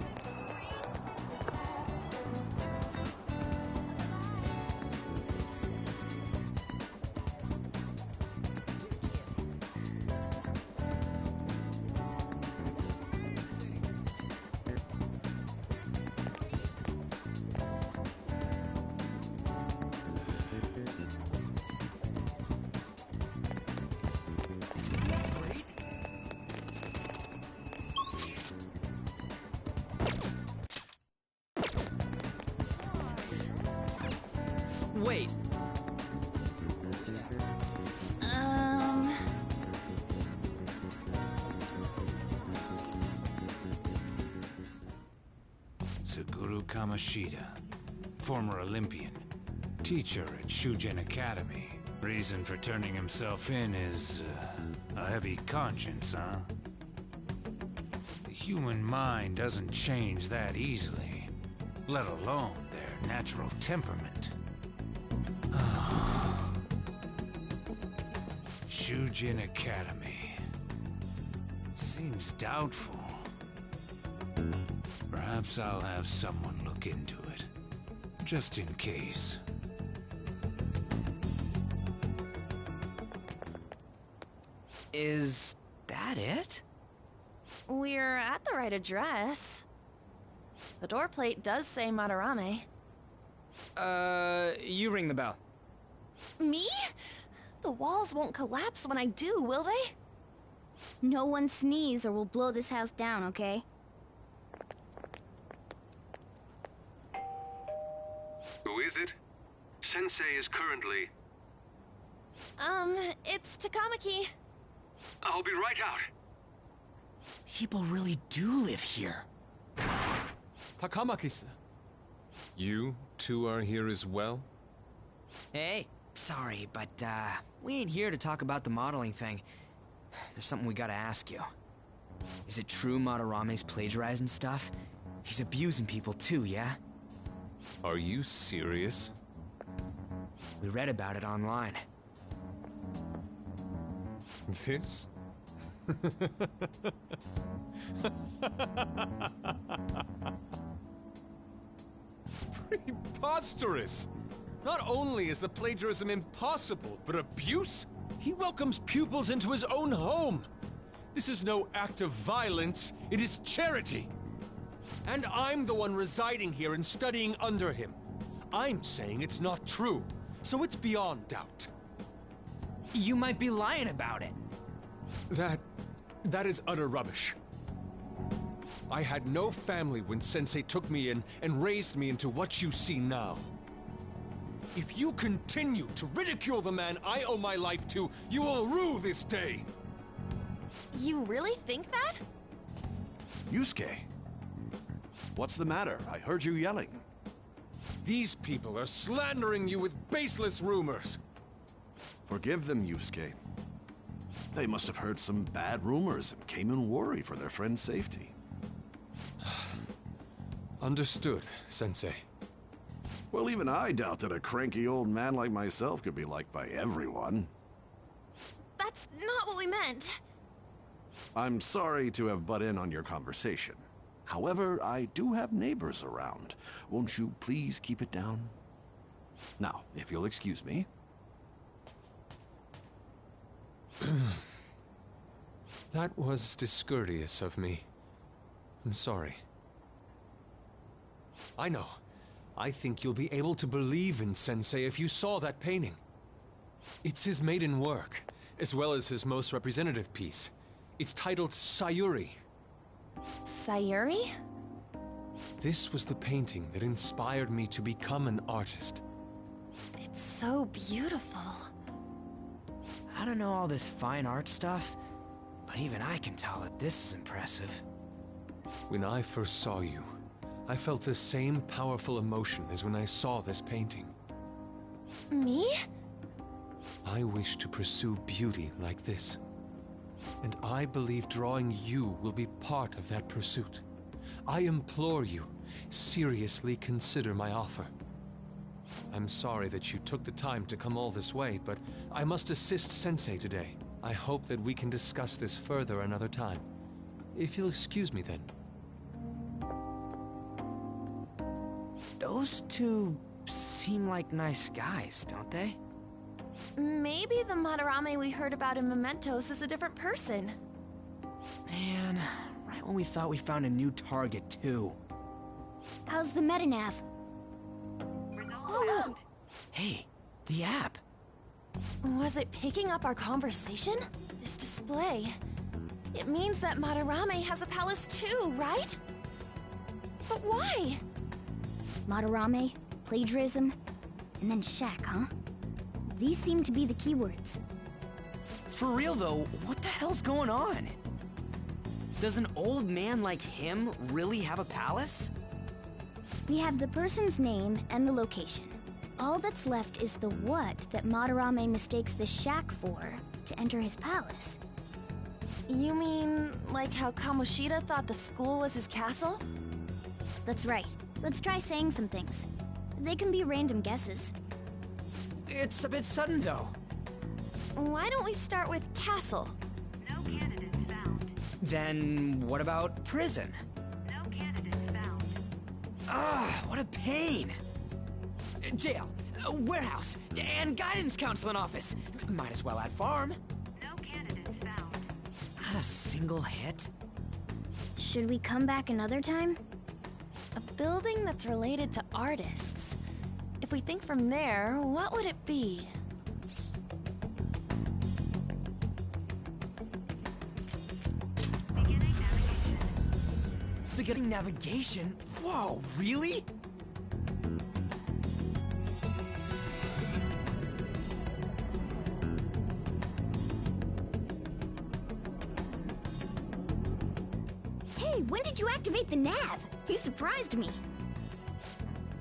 Wait. Suguru Kamoshida, former Olympian, teacher at Shujin Academy. Reason for turning himself in is a heavy conscience, huh? The human mind doesn't change that easily, let alone their natural temperament. Shujin Academy. Seems doubtful. Perhaps I'll have someone look into it, just in case. Is that it? We're at the right address. The door plate does say Madarame. You ring the bell. Me? The walls won't collapse when I do, will they? No one sneeze or we'll blow this house down, okay? Who is it? Sensei is currently... It's Takamaki. I'll be right out. People really do live here. Takamaki-san. You two are here as well? Hey, sorry, but, we ain't here to talk about the modeling thing. There's something we gotta ask you. Is it true Madarame's plagiarizing stuff? He's abusing people too, yeah? Are you serious? We read about it online. This? Preposterous! Not only is the plagiarism impossible, but abuse? He welcomes pupils into his own home! This is no act of violence, it is charity! And I'm the one residing here and studying under him. I'm saying it's not true, so it's beyond doubt. You might be lying about it. That is utter rubbish. I had no family when Sensei took me in and raised me into what you see now. If you continue to ridicule the man I owe my life to, you will rue this day! You really think that? Yusuke, what's the matter? I heard you yelling. These people are slandering you with baseless rumors. Forgive them, Yusuke. They must have heard some bad rumors and came in worry for their friend's safety. Understood, Sensei. Well, even I doubt that a cranky old man like myself could be liked by everyone. That's not what we meant. I'm sorry to have butt in on your conversation. However, I do have neighbors around. Won't you please keep it down? Now, if you'll excuse me. That was discourteous of me. I'm sorry. I know. I think you'll be able to believe in Sensei if you saw that painting. It's his maiden work, as well as his most representative piece. It's titled Sayuri. Sayuri? This was the painting that inspired me to become an artist. It's so beautiful. I don't know all this fine art stuff, but even I can tell that this is impressive. When I first saw you, I felt the same powerful emotion as when I saw this painting. Me? I wish to pursue beauty like this. And I believe drawing you will be part of that pursuit. I implore you, seriously consider my offer. I'm sorry that you took the time to come all this way, but I must assist Sensei today. I hope that we can discuss this further another time. If you'll excuse me then. Those two seem like nice guys, don't they? Maybe the Madarame we heard about in Mementos is a different person. Man, right when we thought we found a new target, too. How's the metanav? Oh. Hey, the app. Was it picking up our conversation? This display. It means that Madarame has a palace too, right? But why? Madarame? Plagiarism? and then shack, huh? These seem to be the keywords. For real though, what the hell's going on? Does an old man like him really have a palace? We have the person's name and the location. All that's left is the what that Madarame mistakes the shack for to enter his palace. You mean, like how Kamoshida thought the school was his castle? That's right. Let's try saying some things. They can be random guesses. It's a bit sudden though. Why don't we start with castle? No candidates found. Then what about prison? No candidates found. Ah, what a pain! Jail, warehouse, and guidance counseling office. Might as well add farm. No candidates found. Not a single hit. Should we come back another time? A building that's related to artists. If we think from there, what would it be? Beginning navigation? Whoa, really? Hey, when did you activate the nav? You surprised me.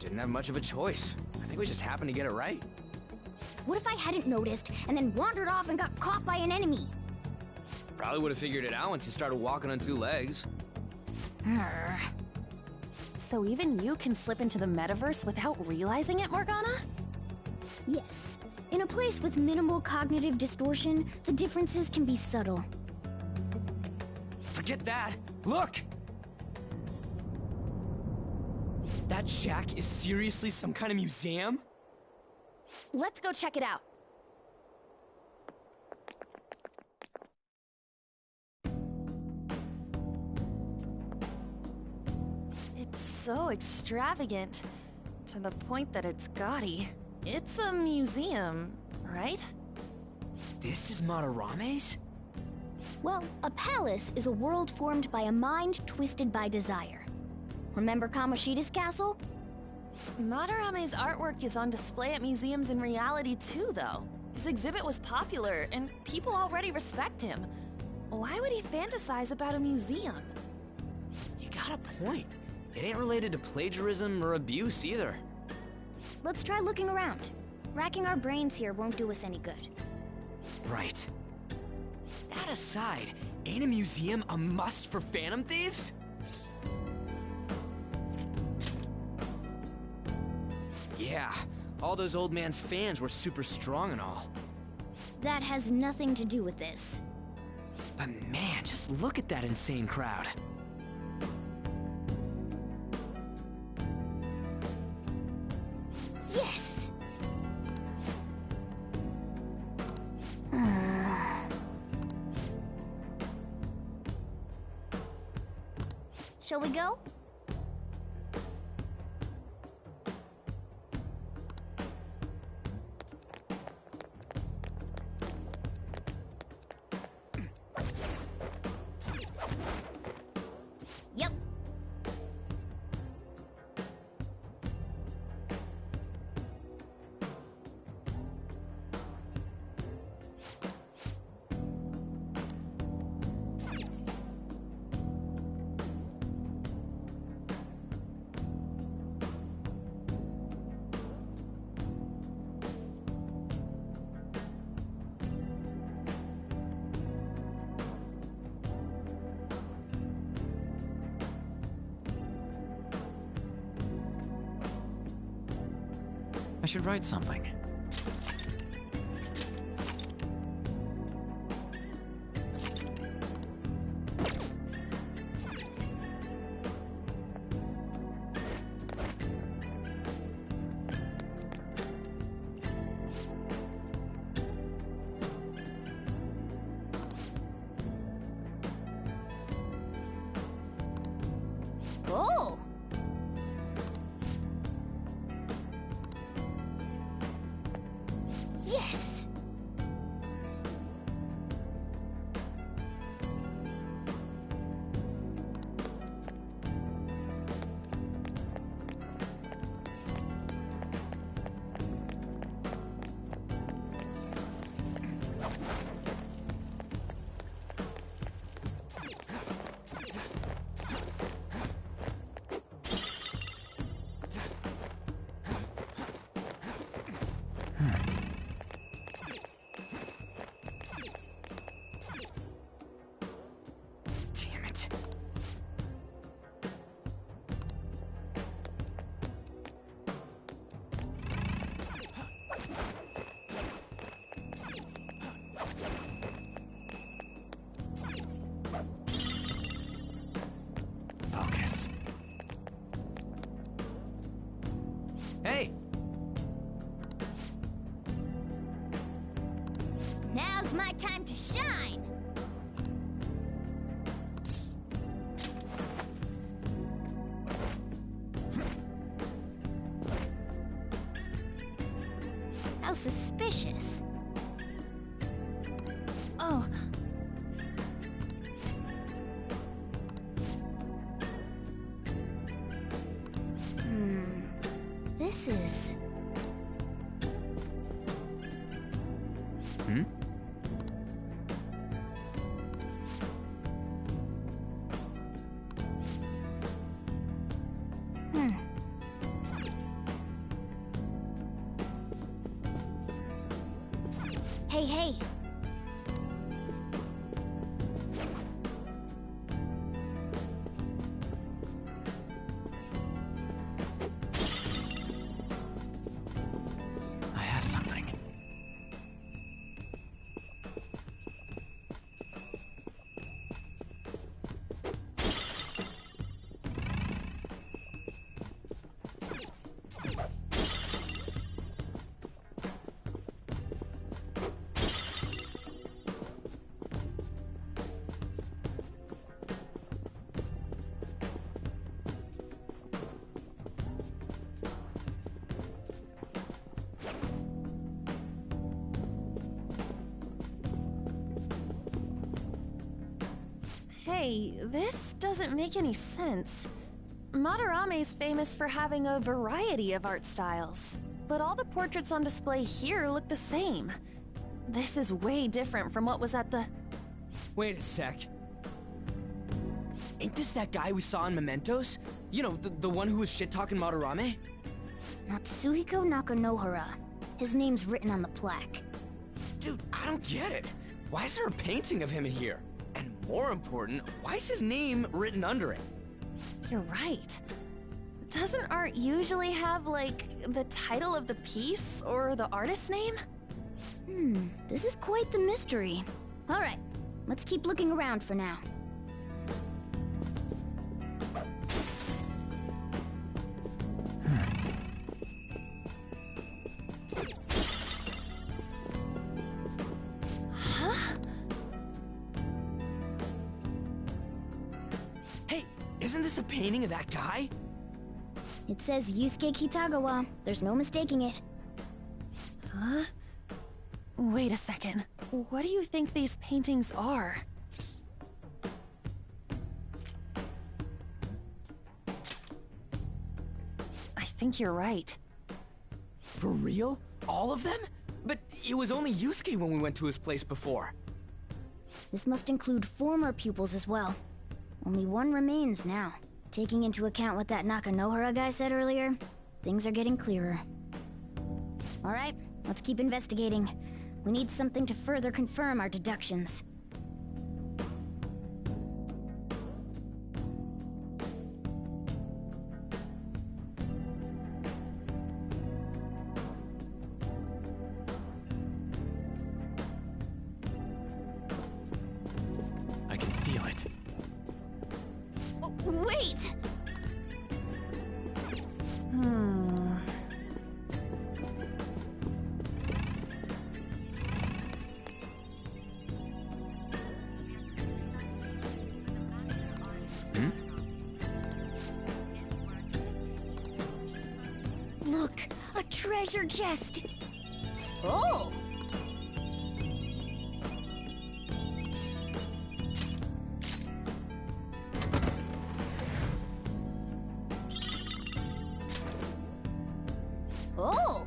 Didn't have much of a choice. I think we just happened to get it right. What if I hadn't noticed and then wandered off and got caught by an enemy? Probably would have figured it out once you started walking on two legs. So even you can slip into the metaverse without realizing it, Morgana? Yes. In a place with minimal cognitive distortion, the differences can be subtle. Forget that! Look! That shack is seriously some kind of museum? Let's go check it out. It's so extravagant, to the point that it's gaudy. It's a museum, right? This is Madarame's? Well, a palace is a world formed by a mind twisted by desire. Remember Kamoshida's castle? Madarame's artwork is on display at museums in reality too, though. His exhibit was popular, and people already respect him. Why would he fantasize about a museum? You got a point. It ain't related to plagiarism or abuse either. Let's try looking around. Racking our brains here won't do us any good. Right. That aside, ain't a museum a must for Phantom Thieves? Yeah, all those old man's fans were super strong and all. That has nothing to do with this. But man, just look at that insane crowd. Yes! Shall we go? Yep. I should write something. Oh! Yes! my time to shine! How suspicious. Oh. This is... Hmm? Hey, hey. I have something. Hey, this doesn't make any sense. Madarame's famous for having a variety of art styles, but all the portraits on display here look the same. This is way different from what was at the... Wait a sec. Ain't this that guy we saw in Mementos? You know, the one who was shit-talking Madarame? Natsuhiko Nakanohara. His name's written on the plaque. Dude, I don't get it. Why is there a painting of him in here? And more important, why is his name written under it? You're right. Doesn't art usually have, like, the title of the piece or the artist's name? This is quite the mystery. All right, let's keep looking around for now. Huh? Hey, isn't this a painting of that guy? It says Yusuke Kitagawa. There's no mistaking it. Huh? Wait a second. What do you think these paintings are? I think you're right. For real? All of them? But it was only Yusuke when we went to his place before. This must include former pupils as well. Only one remains now. Taking into account what that Nakanohara guy said earlier, things are getting clearer. All right, let's keep investigating. We need something to further confirm our deductions. I can feel it. Wait! Look, a treasure chest! Oh! Oh!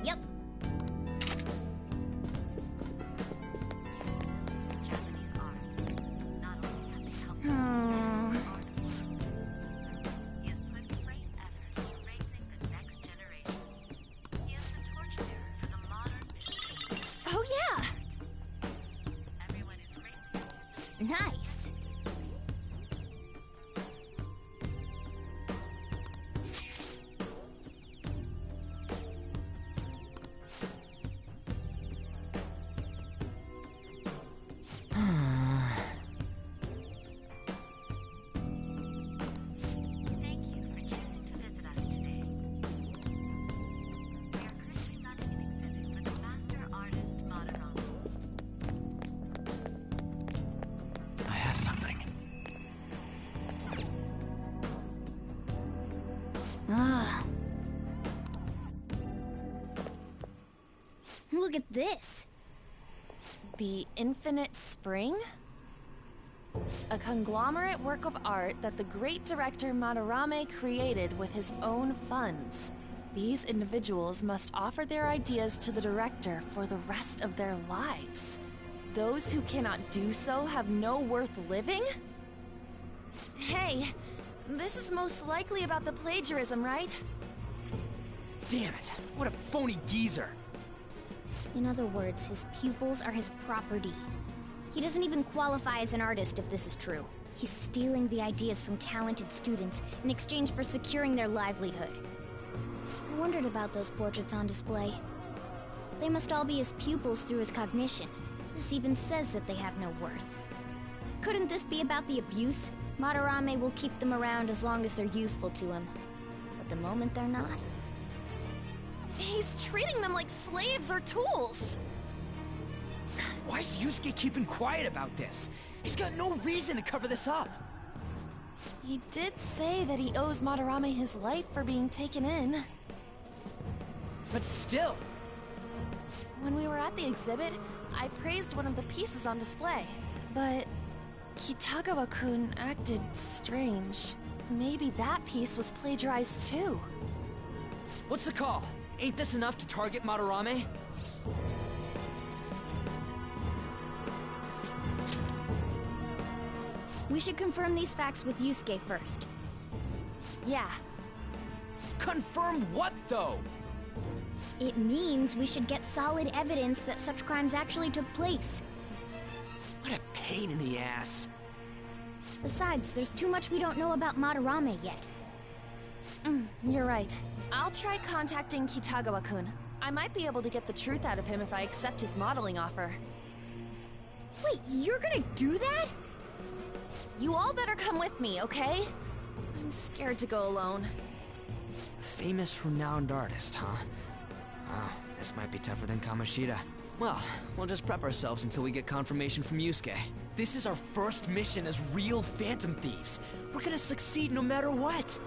Yep. Oh yeah! Nice. Look at this. The Infinite Spring? A conglomerate work of art that the great director Madarame created with his own funds. These individuals must offer their ideas to the director for the rest of their lives. Those who cannot do so have no worth living? Hey, this is most likely about the plagiarism, right? Damn it, what a phony geezer. In other words, his pupils are his property. He doesn't even qualify as an artist if this is true. He's stealing the ideas from talented students in exchange for securing their livelihood. I wondered about those portraits on display. They must all be his pupils through his cognition. This even says that they have no worth. Couldn't this be about the abuse? Madarame will keep them around as long as they're useful to him. But the moment they're not... He's treating them like slaves or tools! Why is Yusuke keeping quiet about this? He's got no reason to cover this up. He did say that he owes Madarame his life for being taken in. But still... When we were at the exhibit, I praised one of the pieces on display. But Kitagawa-kun acted strange. Maybe that piece was plagiarized too. What's the call? Ain't this enough to target Madarame? We should confirm these facts with Yusuke first. Yeah. Confirm what, though? It means we should get solid evidence that such crimes actually took place. What a pain in the ass. Besides, there's too much we don't know about Madarame yet. You're right. I'll try contacting Kitagawa-kun. I might be able to get the truth out of him if I accept his modeling offer. Wait, you're gonna do that? You all better come with me, okay? I'm scared to go alone. Famous, renowned artist, huh? Oh, this might be tougher than Kamoshida. Well, we'll just prep ourselves until we get confirmation from Yusuke. This is our first mission as real Phantom Thieves. We're gonna succeed no matter what.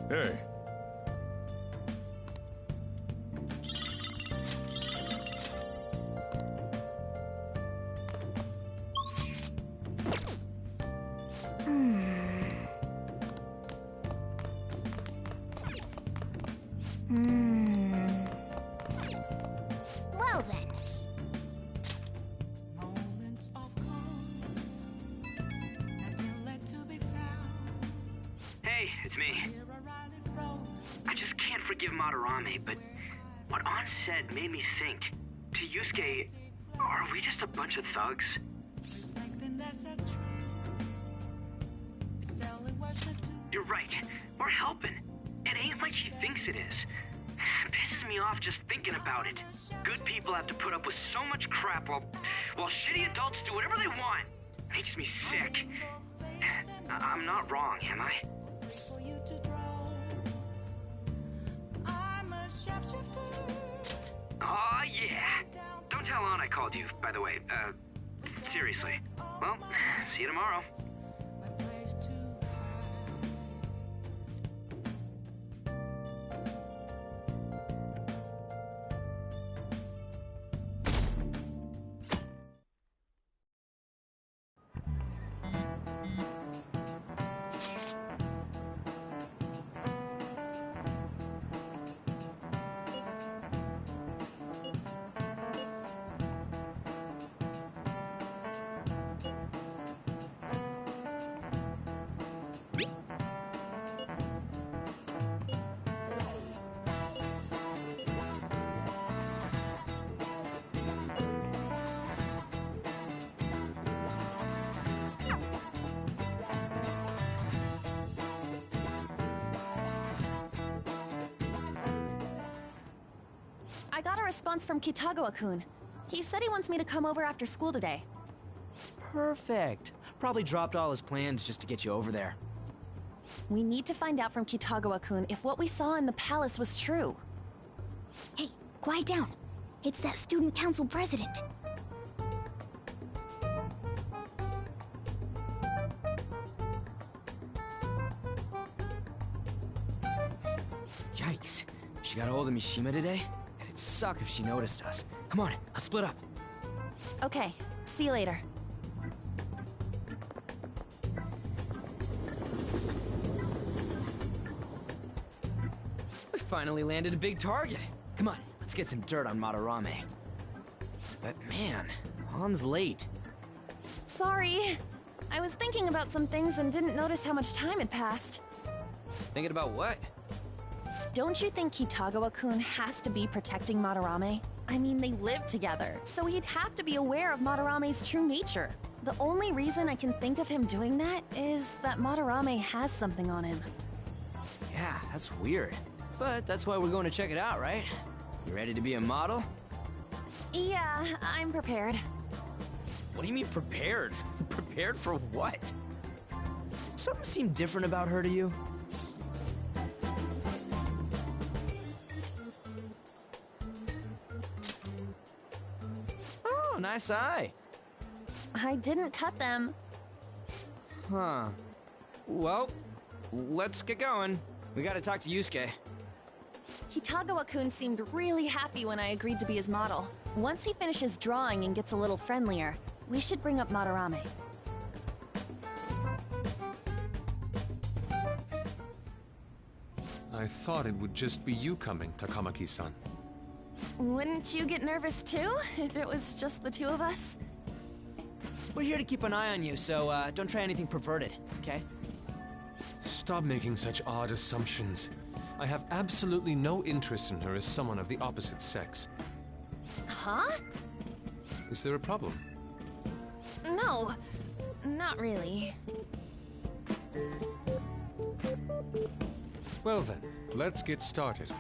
Hey. Well then. Moments of calm, nothing left to be found. Hey, it's me. I just can't forgive Madarame, but what An said made me think. To Yusuke, are we just a bunch of thugs? You're right. We're helping. It ain't like he thinks it is. It pisses me off just thinking about it. Good people have to put up with so much crap while shitty adults do whatever they want. Makes me sick. I'm not wrong, am I? Aw, yeah. thought I called you, by the way. Seriously. Well, see you tomorrow. I got a response from Kitagawa-kun. He said he wants me to come over after school today. Perfect. Probably dropped all his plans just to get you over there. We need to find out from Kitagawa-kun if what we saw in the palace was true. Hey, quiet down. It's that student council president. Yikes. She got a hold of Mishima today? It'd suck if she noticed us. Come on, let's split up. Okay, see you later. We finally landed a big target. Come on, let's get some dirt on Madarame. But man, Han's late. Sorry. I was thinking about some things and didn't notice how much time had passed. Thinking about what? Don't you think Kitagawa-kun has to be protecting Madarame? I mean, they live together, so he'd have to be aware of Madarame's true nature. The only reason I can think of him doing that is that Madarame has something on him. Yeah, that's weird. But that's why we're going to check it out, right? You ready to be a model? Yeah, I'm prepared. What do you mean prepared? Prepared for what? Something seemed different about her to you? Oh, nice eye. I didn't cut them. Huh. Well, let's get going. We gotta talk to Yusuke. Kitagawa-kun seemed really happy when I agreed to be his model. Once he finishes drawing and gets a little friendlier, we should bring up Madarame. I thought it would just be you coming, Takamaki-san. Wouldn't you get nervous too, if it was just the two of us? We're here to keep an eye on you, so don't try anything perverted, okay? Stop making such odd assumptions. I have absolutely no interest in her as someone of the opposite sex. Huh? Is there a problem? No, not really. Well then, let's get started.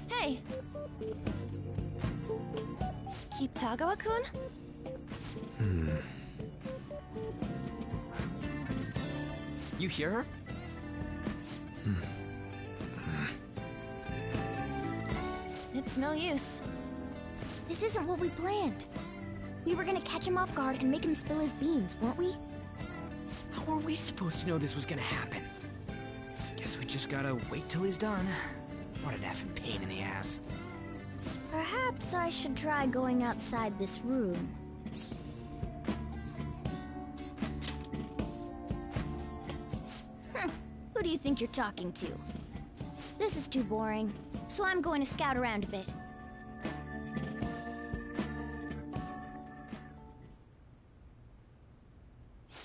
Hey! Kitagawa-kun? You hear her? It's no use. This isn't what we planned. We were gonna catch him off guard and make him spill his beans, weren't we? How were we supposed to know this was gonna happen? Guess we just gotta wait till he's done. What an effing pain in the ass. Perhaps I should try going outside this room. Who do you think you're talking to? This is too boring, so I'm going to scout around a bit.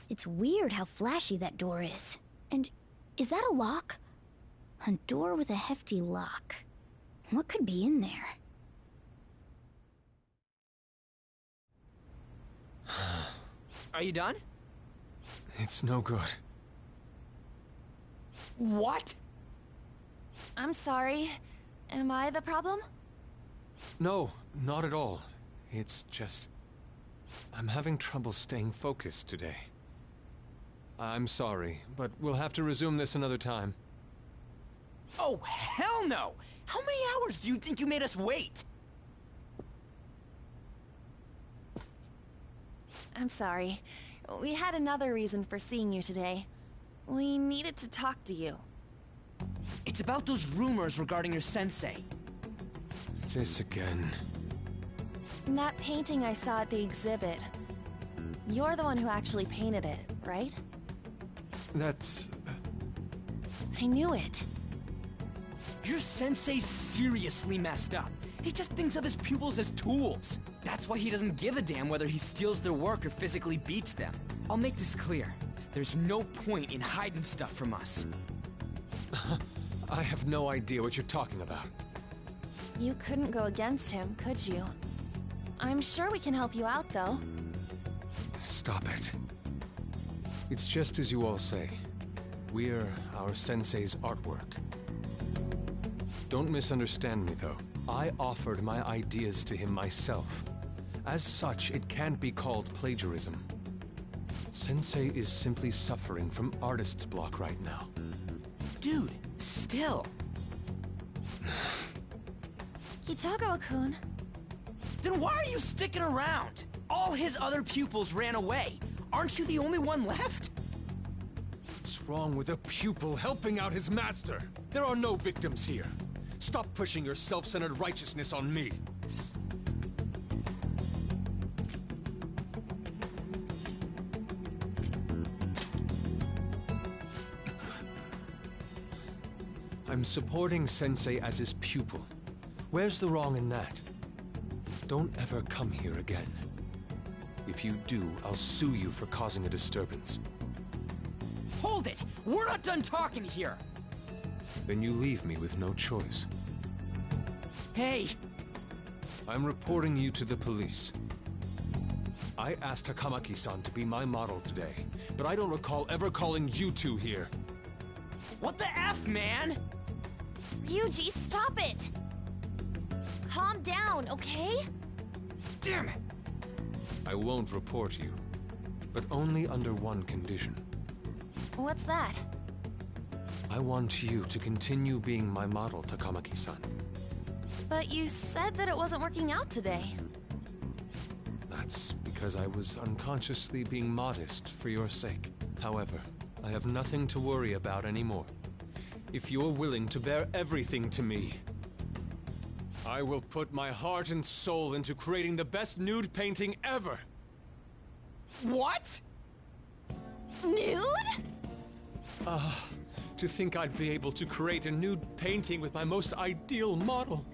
It's weird how flashy that door is. And is that a lock? A door with a hefty lock. What could be in there? Are you done? It's no good. What? I'm sorry. Am I the problem? No, not at all. It's just... I'm having trouble staying focused today. I'm sorry, but we'll have to resume this another time. Oh, hell no! How many hours do you think you made us wait? I'm sorry. We had another reason for seeing you today. We needed to talk to you. It's about those rumors regarding your sensei. This again. That painting I saw at the exhibit. You're the one who actually painted it, right? That's... I knew it. Your sensei's seriously messed up. He just thinks of his pupils as tools. That's why he doesn't give a damn whether he steals their work or physically beats them. I'll make this clear. There's no point in hiding stuff from us. I have no idea what you're talking about. You couldn't go against him, could you? I'm sure we can help you out, though. Stop it. It's just as you all say. We're our sensei's artwork. Don't misunderstand me, though. I offered my ideas to him myself. As such, it can't be called plagiarism. Sensei is simply suffering from artist's block right now. Dude, still. Kitagawa-kun. Then why are you sticking around? All his other pupils ran away. Aren't you the only one left? What's wrong with a pupil helping out his master? There are no victims here. Stop pushing your self-centered righteousness on me. I'm supporting Sensei as his pupil. Where's the wrong in that? Don't ever come here again. If you do, I'll sue you for causing a disturbance. Hold it! We're not done talking here! Then you leave me with no choice. Hey! I'm reporting you to the police. I asked Takamaki-san to be my model today, but I don't recall ever calling you two here. What the F, man? Ryuji, stop it! Calm down, okay? Damn it! I won't report you, but only under one condition. What's that? I want you to continue being my model, Takamaki-san. But you said that it wasn't working out today. That's because I was unconsciously being modest for your sake. However, I have nothing to worry about anymore. If you're willing to bear everything to me, I will put my heart and soul into creating the best nude painting ever! What? Nude? To think I'd be able to create a nude painting with my most ideal model.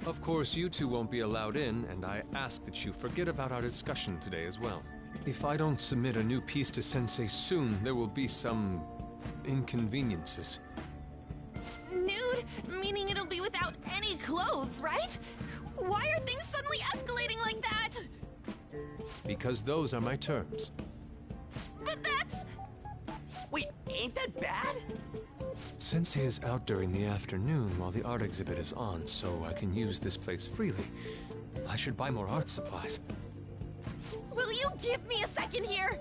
Of course, you two won't be allowed in, and I ask that you forget about our discussion today as well. If I don't submit a new piece to Sensei soon, there will be some inconveniences. Nude? Meaning it'll be without any clothes, right? Why are things suddenly escalating like that? Because those are my terms. But that's... Wait, ain't that bad? Sensei is out during the afternoon while the art exhibit is on, so I can use this place freely. I should buy more art supplies. Will you give me a second here?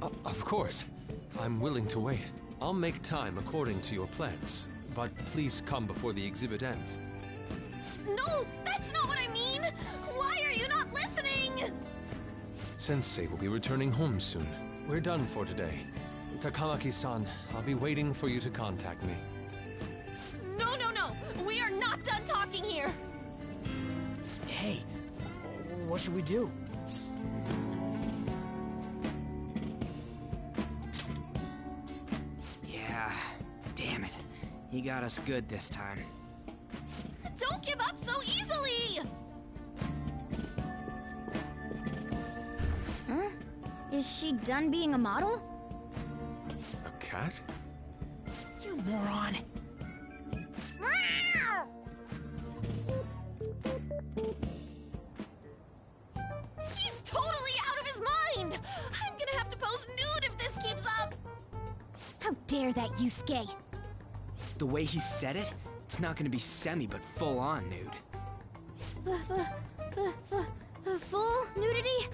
Of course. I'm willing to wait. I'll make time according to your plans, but please come before the exhibit ends. No, that's not what I mean! Why are you not listening? Sensei will be returning home soon. We're done for today. Takamaki-san, I'll be waiting for you to contact me. No! We are not done talking here! Hey, what should we do? Yeah, damn it. He got us good this time. Don't give up so easily! Huh? Is she done being a model? A cat? You moron! He's totally out of his mind! I'm gonna have to pose nude if this keeps up! How dare that, Yusuke? The way he said it, it's not gonna be semi, but full-on nude. Full nudity?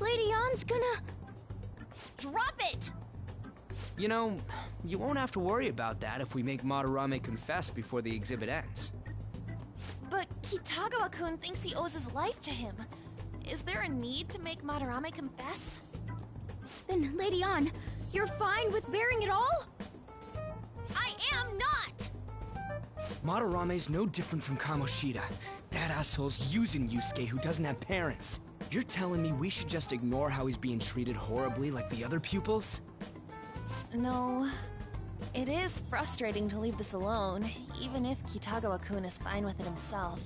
Lady Ann's gonna... Drop it! You know, you won't have to worry about that if we make Madarame confess before the exhibit ends. But Kitagawa-kun thinks he owes his life to him. Is there a need to make Madarame confess? Then, Lady Ann, you're fine with bearing it all? I am not! Madarame's no different from Kamoshida. That asshole's using Yusuke who doesn't have parents. You're telling me we should just ignore how he's being treated horribly like the other pupils? No. It is frustrating to leave this alone, even if Kitagawa-kun is fine with it himself.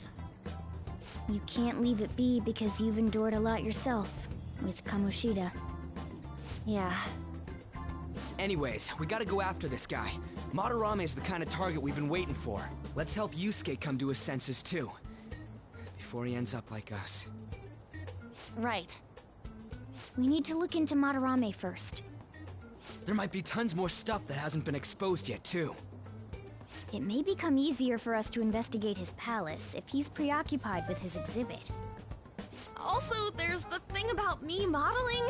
You can't leave it be because you've endured a lot yourself, with Kamoshida. Yeah. Anyways, we gotta go after this guy. Madarame is the kind of target we've been waiting for. Let's help Yusuke come to his senses too. Before he ends up like us. Right. We need to look into Madarame first. There might be tons more stuff that hasn't been exposed yet too. It may become easier for us to investigate his palace if he's preoccupied with his exhibit. Also, there's the thing about me modeling.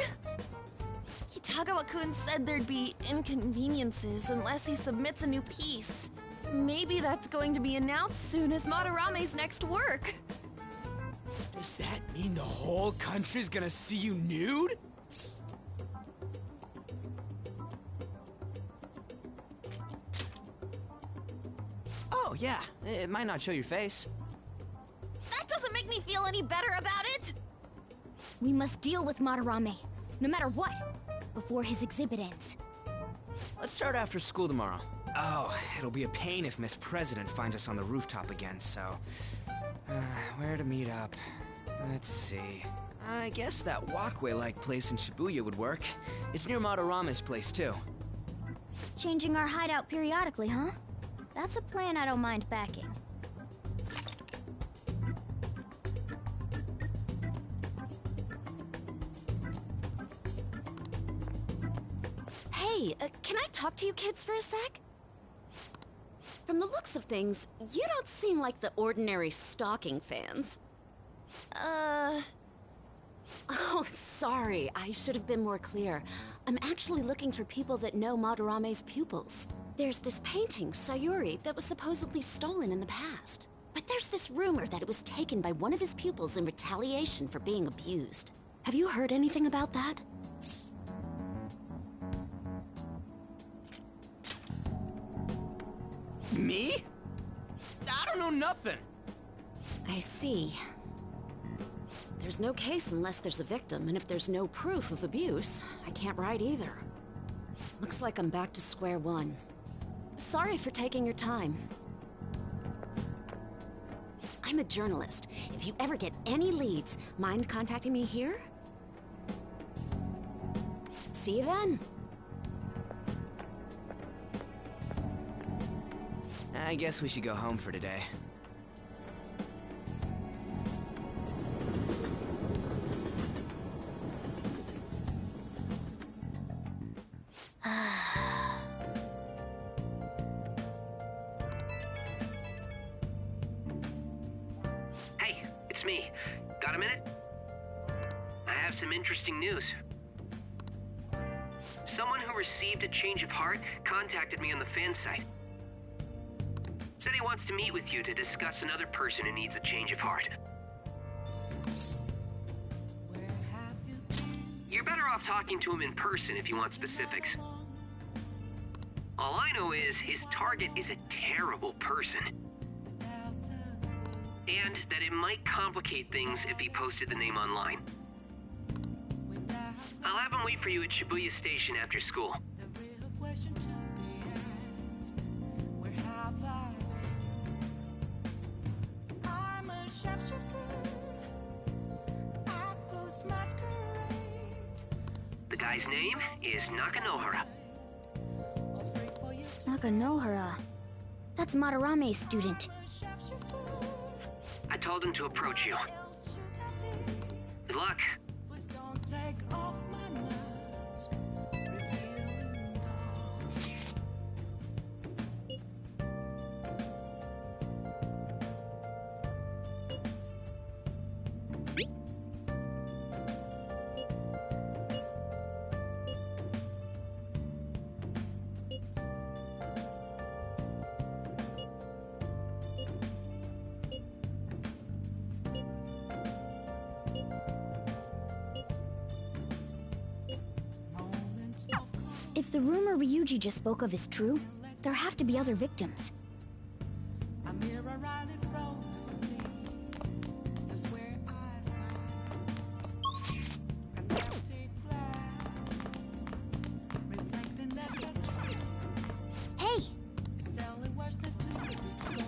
Kitagawa-kun said there'd be inconveniences unless he submits a new piece. Maybe that's going to be announced soon as Madarame's next work. Does that mean the whole country's gonna see you nude? Oh, yeah. It might not show your face. That doesn't make me feel any better about it! We must deal with Madarame, no matter what, before his exhibit ends. Let's start after school tomorrow. Oh, it'll be a pain if Miss President finds us on the rooftop again, so... where to meet up? Let's see... I guess that walkway-like place in Shibuya would work. It's near Madarame's place, too. Changing our hideout periodically, huh? That's a plan I don't mind backing. Hey, can I talk to you kids for a sec? From the looks of things, you don't seem like the ordinary stalking fans. Oh, sorry. I should have been more clear. I'm actually looking for people that know Madarame's pupils. There's this painting, Sayuri, that was supposedly stolen in the past. But there's this rumor that it was taken by one of his pupils in retaliation for being abused. Have you heard anything about that? Me? I don't know nothing. I see. There's no case unless there's a victim, and if there's no proof of abuse, I can't write either. Looks like I'm back to square one. Sorry for taking your time. I'm a journalist. If you ever get any leads, mind contacting me here? See you then. I guess we should go home for today. Hey, it's me. Got a minute? I have some interesting news. Someone who received a change of heart contacted me on the fan site. Said he wants to meet with you to discuss another person who needs a change of heart. You're better off talking to him in person if you want specifics. All I know is his target is a terrible person. And that it might complicate things if he posted the name online. I'll have him wait for you at Shibuya Station after school. The guy's name is Nakanohara. Nakanohara. That's Madarame's student. I told him to approach you. Good luck. If the rumor Ryuji just spoke of is true, there have to be other victims. A mirror right in front of me. That's where I found an empty glass, reflecting that Hey! it's telling words that to go.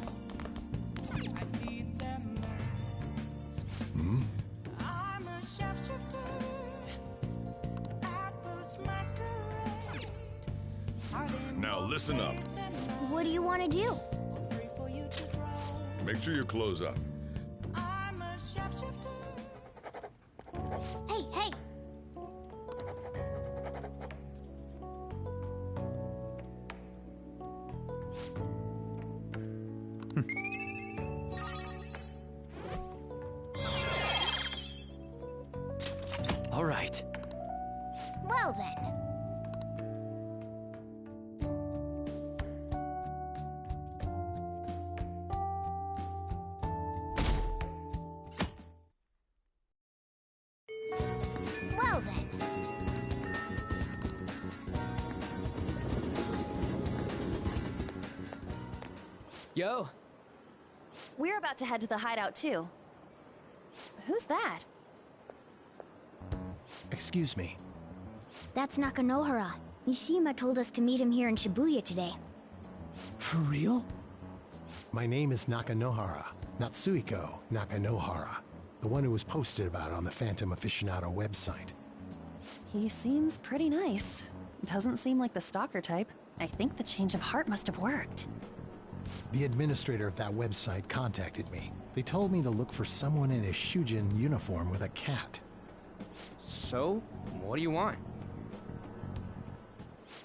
I need them masks. I'm a sharpshooter at this masquerade. Are they Now listen up. What do you want to do? Make sure you close up. I'm a sharpshooter. Hey, hey! All right. Well then. Well then. Yo! We're about to head to the hideout too. Who's that? Excuse me. That's Nakanohara. Mishima told us to meet him here in Shibuya today. For real? My name is Nakanohara, Natsuhiko Nakanohara, the one who was posted about on the Phantom Aficionado website. He seems pretty nice. Doesn't seem like the stalker type. I think the change of heart must have worked. The administrator of that website contacted me. They told me to look for someone in a Shujin uniform with a cat. So, what do you want?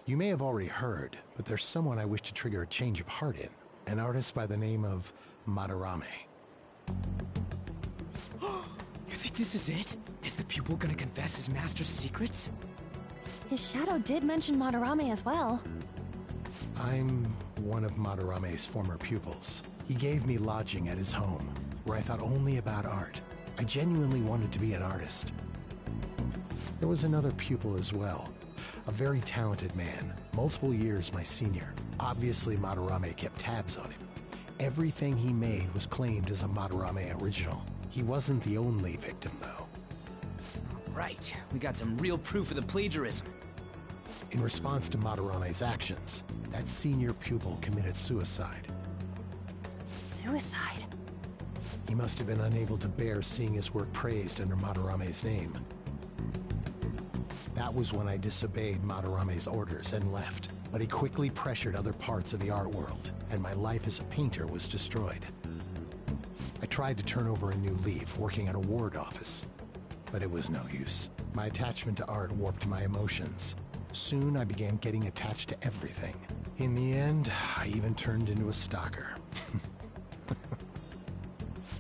You may have already heard, but there's someone I wish to trigger a change of heart in. An artist by the name of Madarame. You think this is it? Is the pupil gonna confess his master's secrets? His shadow did mention Madarame as well. I'm one of Madarame's former pupils. He gave me lodging at his home, where I thought only about art. I genuinely wanted to be an artist. There was another pupil as well, a very talented man, multiple years my senior. Obviously, Madarame kept tabs on him. Everything he made was claimed as a Madarame original. He wasn't the only victim, though. Right, we got some real proof of the plagiarism. In response to Madarame's actions, that senior pupil committed suicide. Suicide? He must have been unable to bear seeing his work praised under Madarame's name. That was when I disobeyed Madarame's orders and left. But he quickly pressured other parts of the art world, and my life as a painter was destroyed. I tried to turn over a new leaf, working at a ward office, but it was no use. My attachment to art warped my emotions. Soon I began getting attached to everything. In the end, I even turned into a stalker.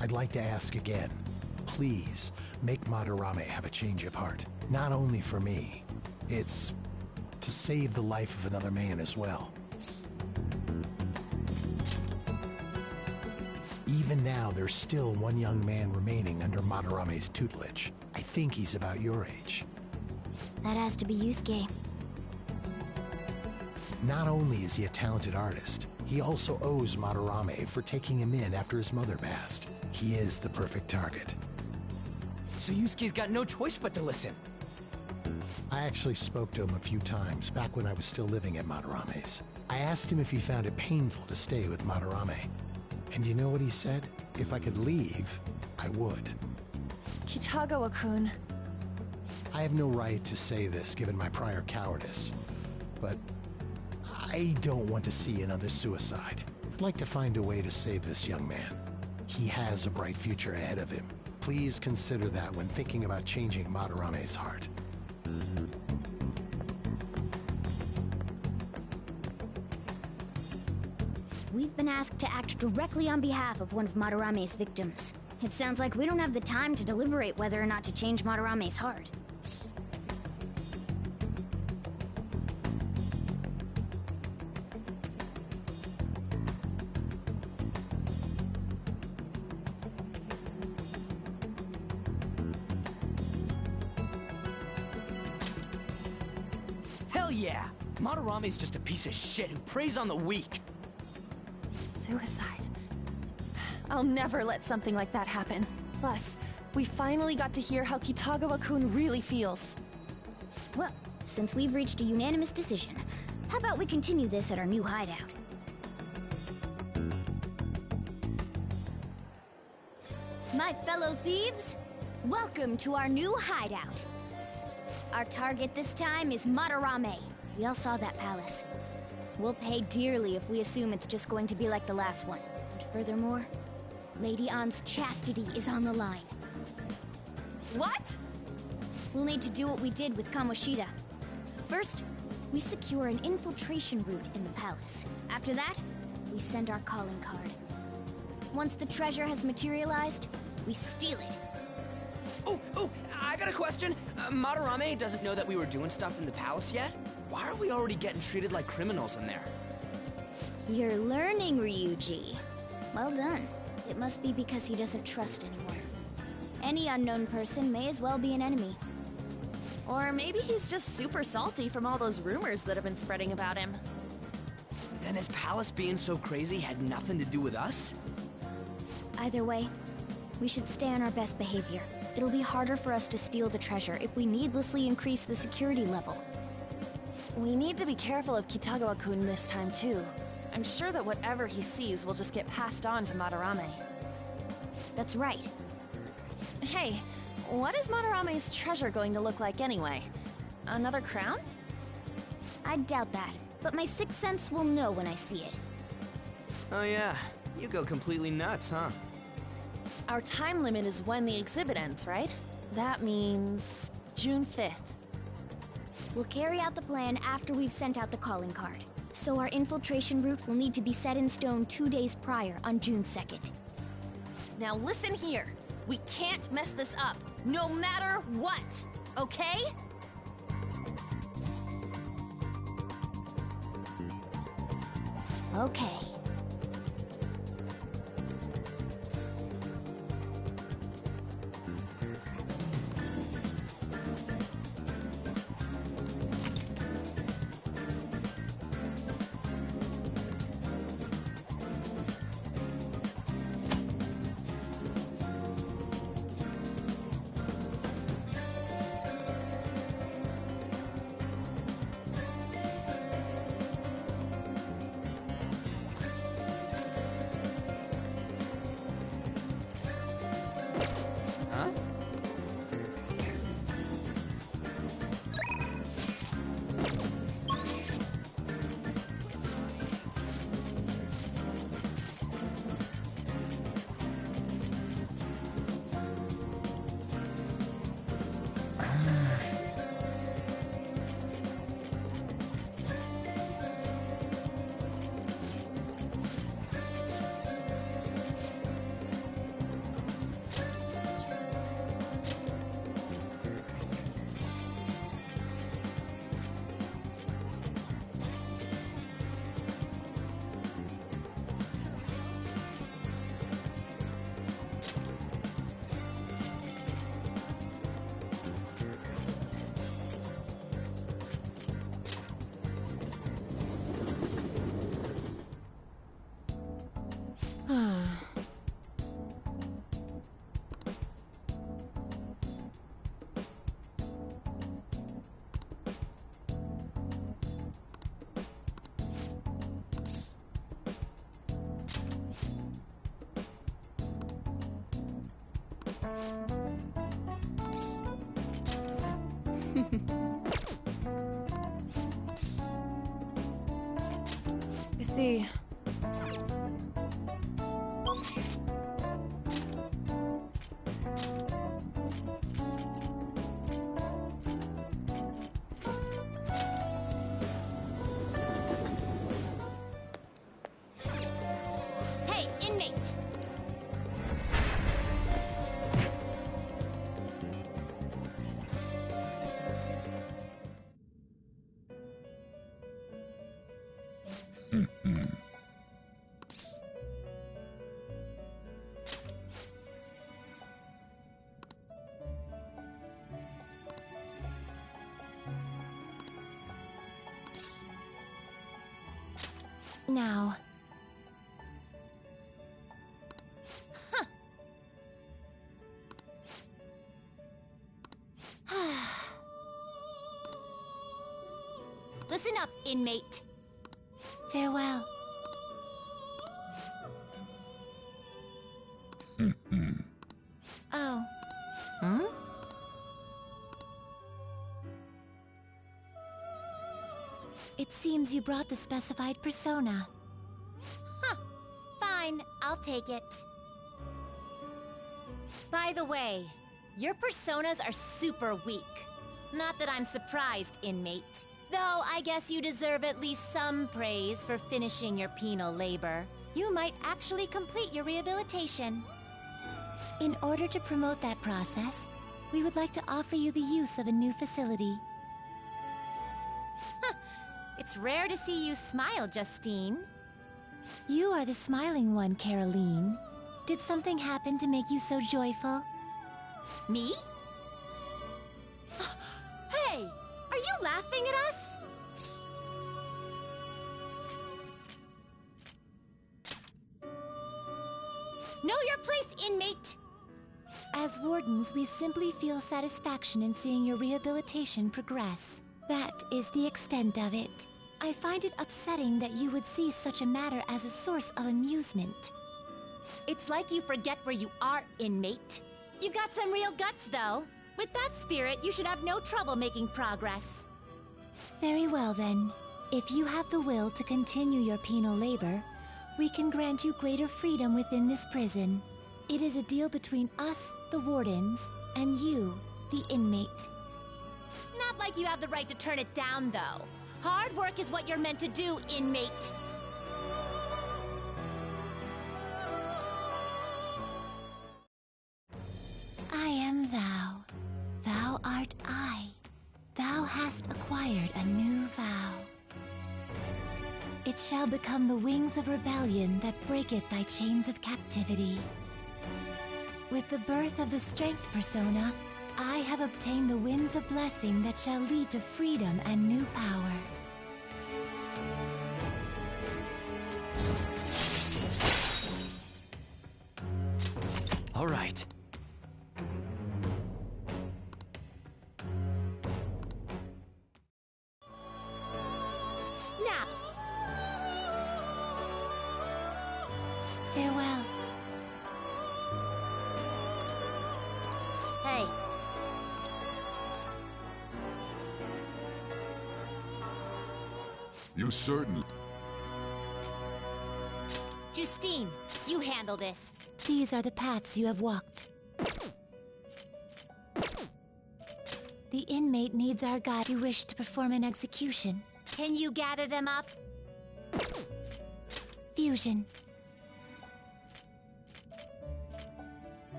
I'd like to ask again, please make Madarame have a change of heart. Not only for me, it's to save the life of another man as well. Even now, there's still one young man remaining under Madarame's tutelage. I think he's about your age. That has to be Yusuke. Not only is he a talented artist, he also owes Madarame for taking him in after his mother passed. He is the perfect target. So Yusuke's got no choice but to listen. I actually spoke to him a few times back when I was still living at Madarame's. I asked him if he found it painful to stay with Madarame. And you know what he said? If I could leave, I would. Kitagawa-kun. I have no right to say this given my prior cowardice, but I don't want to see another suicide. I'd like to find a way to save this young man. He has a bright future ahead of him. Please consider that when thinking about changing Madarame's heart. We've been asked to act directly on behalf of one of Madarame's victims. It sounds like we don't have the time to deliberate whether or not to change Madarame's heart. Hell yeah! Madarame's just a piece of shit who preys on the weak. Suicide. I'll never let something like that happen. Plus, we finally got to hear how Kitagawa-kun really feels. Well, since we've reached a unanimous decision, how about we continue this at our new hideout? My fellow thieves, welcome to our new hideout. Our target this time is Madarame. We all saw that palace. We'll pay dearly if we assume it's just going to be like the last one. And furthermore, Lady Ann's chastity is on the line. What? We'll need to do what we did with Kamoshida. First, we secure an infiltration route in the palace. After that, we send our calling card. Once the treasure has materialized, we steal it. Oh, I got a question. Madarame doesn't know that we were doing stuff in the palace yet? Why are we already getting treated like criminals in there? You're learning, Ryuji. Well done. It must be because he doesn't trust anyone. Any unknown person may as well be an enemy. Or maybe he's just super salty from all those rumors that have been spreading about him. Then his palace being so crazy had nothing to do with us? Either way, we should stay on our best behavior. It'll be harder for us to steal the treasure if we needlessly increase the security level. We need to be careful of Kitagawa-kun this time, too. I'm sure that whatever he sees will just get passed on to Madarame. That's right. Hey, what is Madarame's treasure going to look like anyway? Another crown? I doubt that, but my sixth sense will know when I see it. Oh yeah, you go completely nuts, huh? Our time limit is when the exhibit ends, right? That means June 5th. We'll carry out the plan after we've sent out the calling card. So our infiltration route will need to be set in stone 2 days prior on June 2nd. Now listen here. We can't mess this up, no matter what, okay? Okay. Huh? I see. Hey, inmate! Now... Listen up, inmate. Farewell. Oh. Hmm? It seems you brought the specified persona. Huh. Fine, I'll take it. By the way, your personas are super weak. Not that I'm surprised, inmate. Though I guess you deserve at least some praise for finishing your penal labor. You might actually complete your rehabilitation. In order to promote that process, we would like to offer you the use of a new facility. It's rare to see you smile, Justine. You are the smiling one, Caroline. Did something happen to make you so joyful? Me? Hey! Are you laughing at us? Know your place, inmate! As wardens, we simply feel satisfaction in seeing your rehabilitation progress. That is the extent of it. I find it upsetting that you would see such a matter as a source of amusement. It's like you forget where you are, inmate. You've got some real guts, though. With that spirit, you should have no trouble making progress. Very well, then. If you have the will to continue your penal labor, we can grant you greater freedom within this prison. It is a deal between us, the wardens, and you, the inmate. Not like you have the right to turn it down, though. Hard work is what you're meant to do, inmate. I am thou. Thou art I. Thou hast acquired a new vow. It shall become the wings of rebellion that breaketh thy chains of captivity. With the birth of the strength persona, I have obtained the winds of blessing that shall lead to freedom and new power. All right. Now. Farewell. Hey. You certainly... Justine, you handle this. These are the paths you have walked. The inmate needs our guide. You wish to perform an execution. Can you gather them up? Fusion.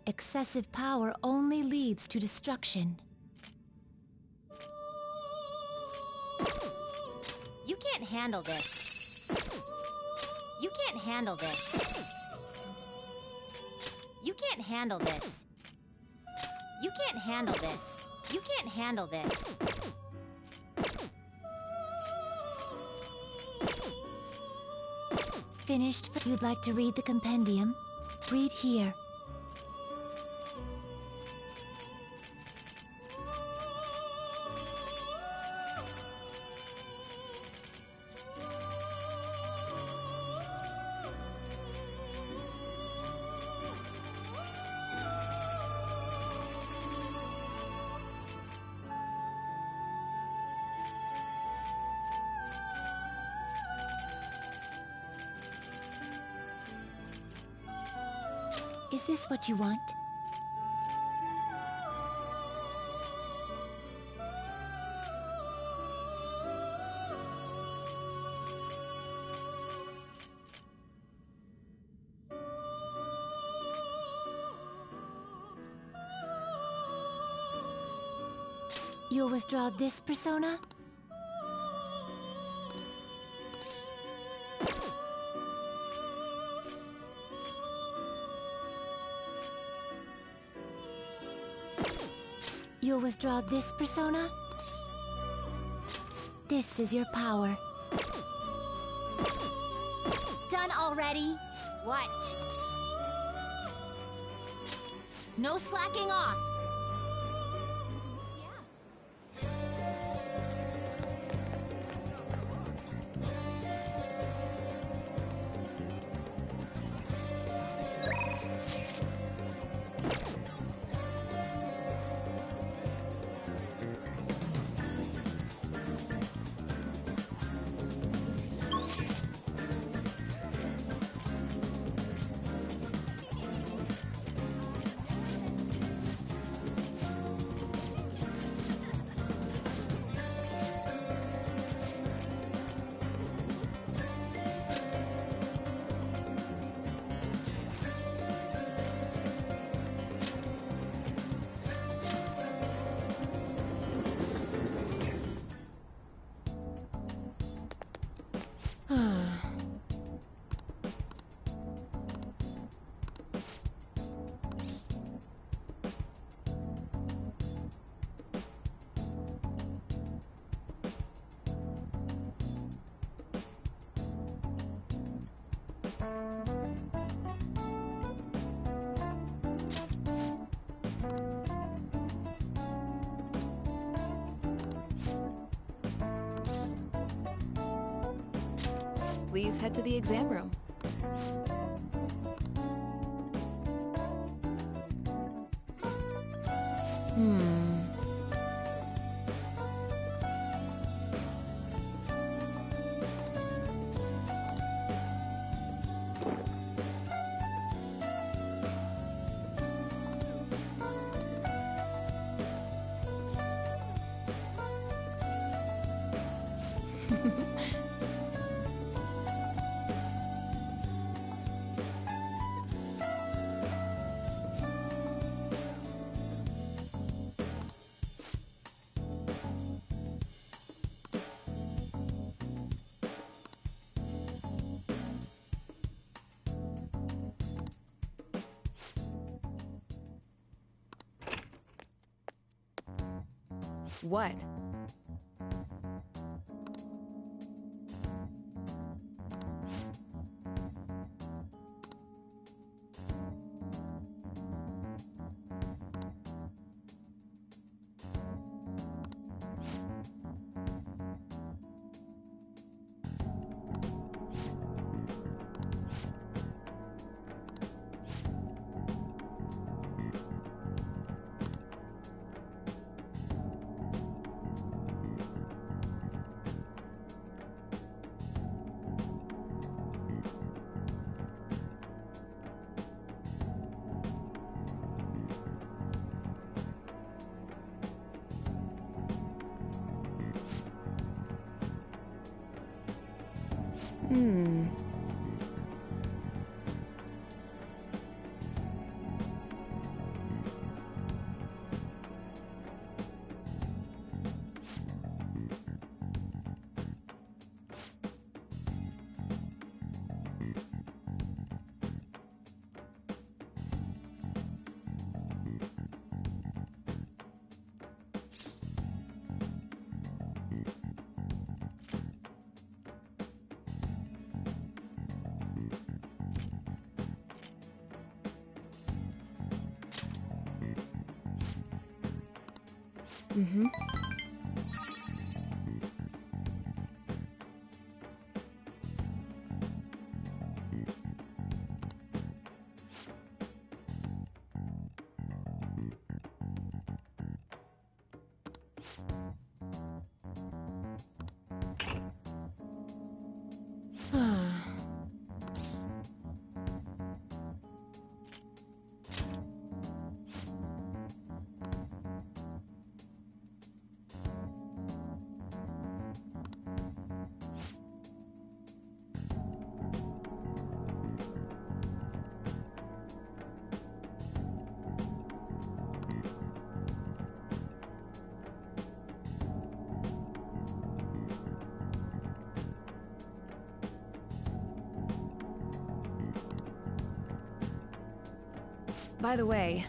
Excessive power only leads to destruction. You can't handle this. You can't handle this. You can't handle this. You can't handle this. You can't handle this. Finished? You'd like to read the compendium? Read here. Is this what you want? You'll withdraw this persona? you'll withdraw this persona? This is your power. Done already? What? No slacking off! Please head to the exam room. What? Mm-hmm. By the way,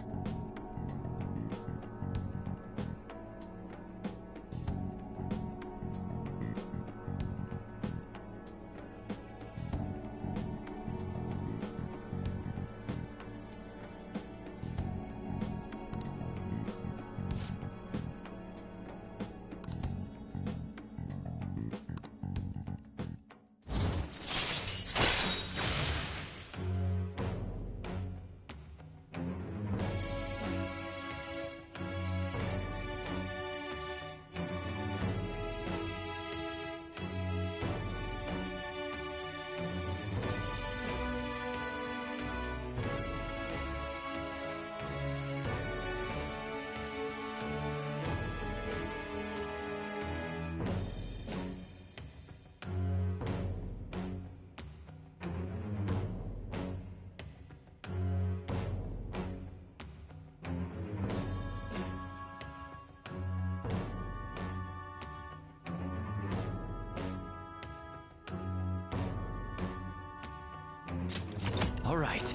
All right.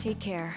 Take care.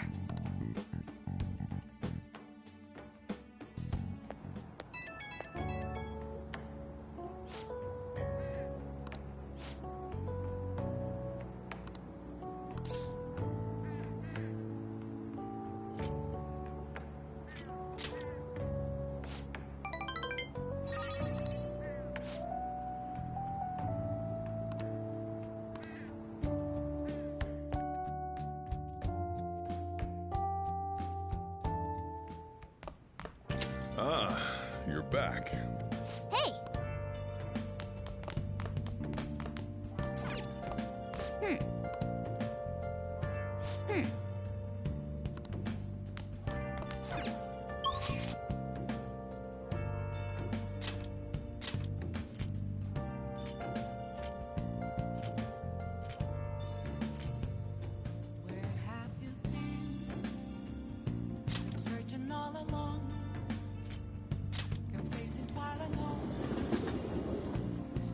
Ah, you're back. Hey! Where have you been? Been searching all along. Confessing while alone.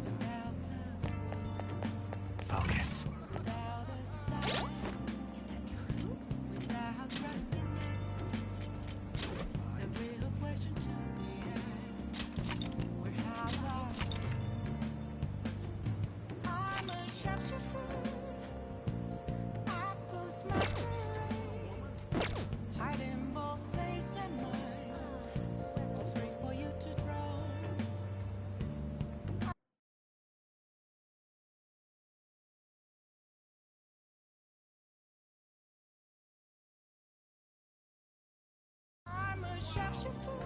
Without Focus. without a sign. Without resting it. The real question to be asked. Where have I'm a sharpshooter. I close my parade. Hiding both face and mind. All three for you to draw. I'm a sharpshooter.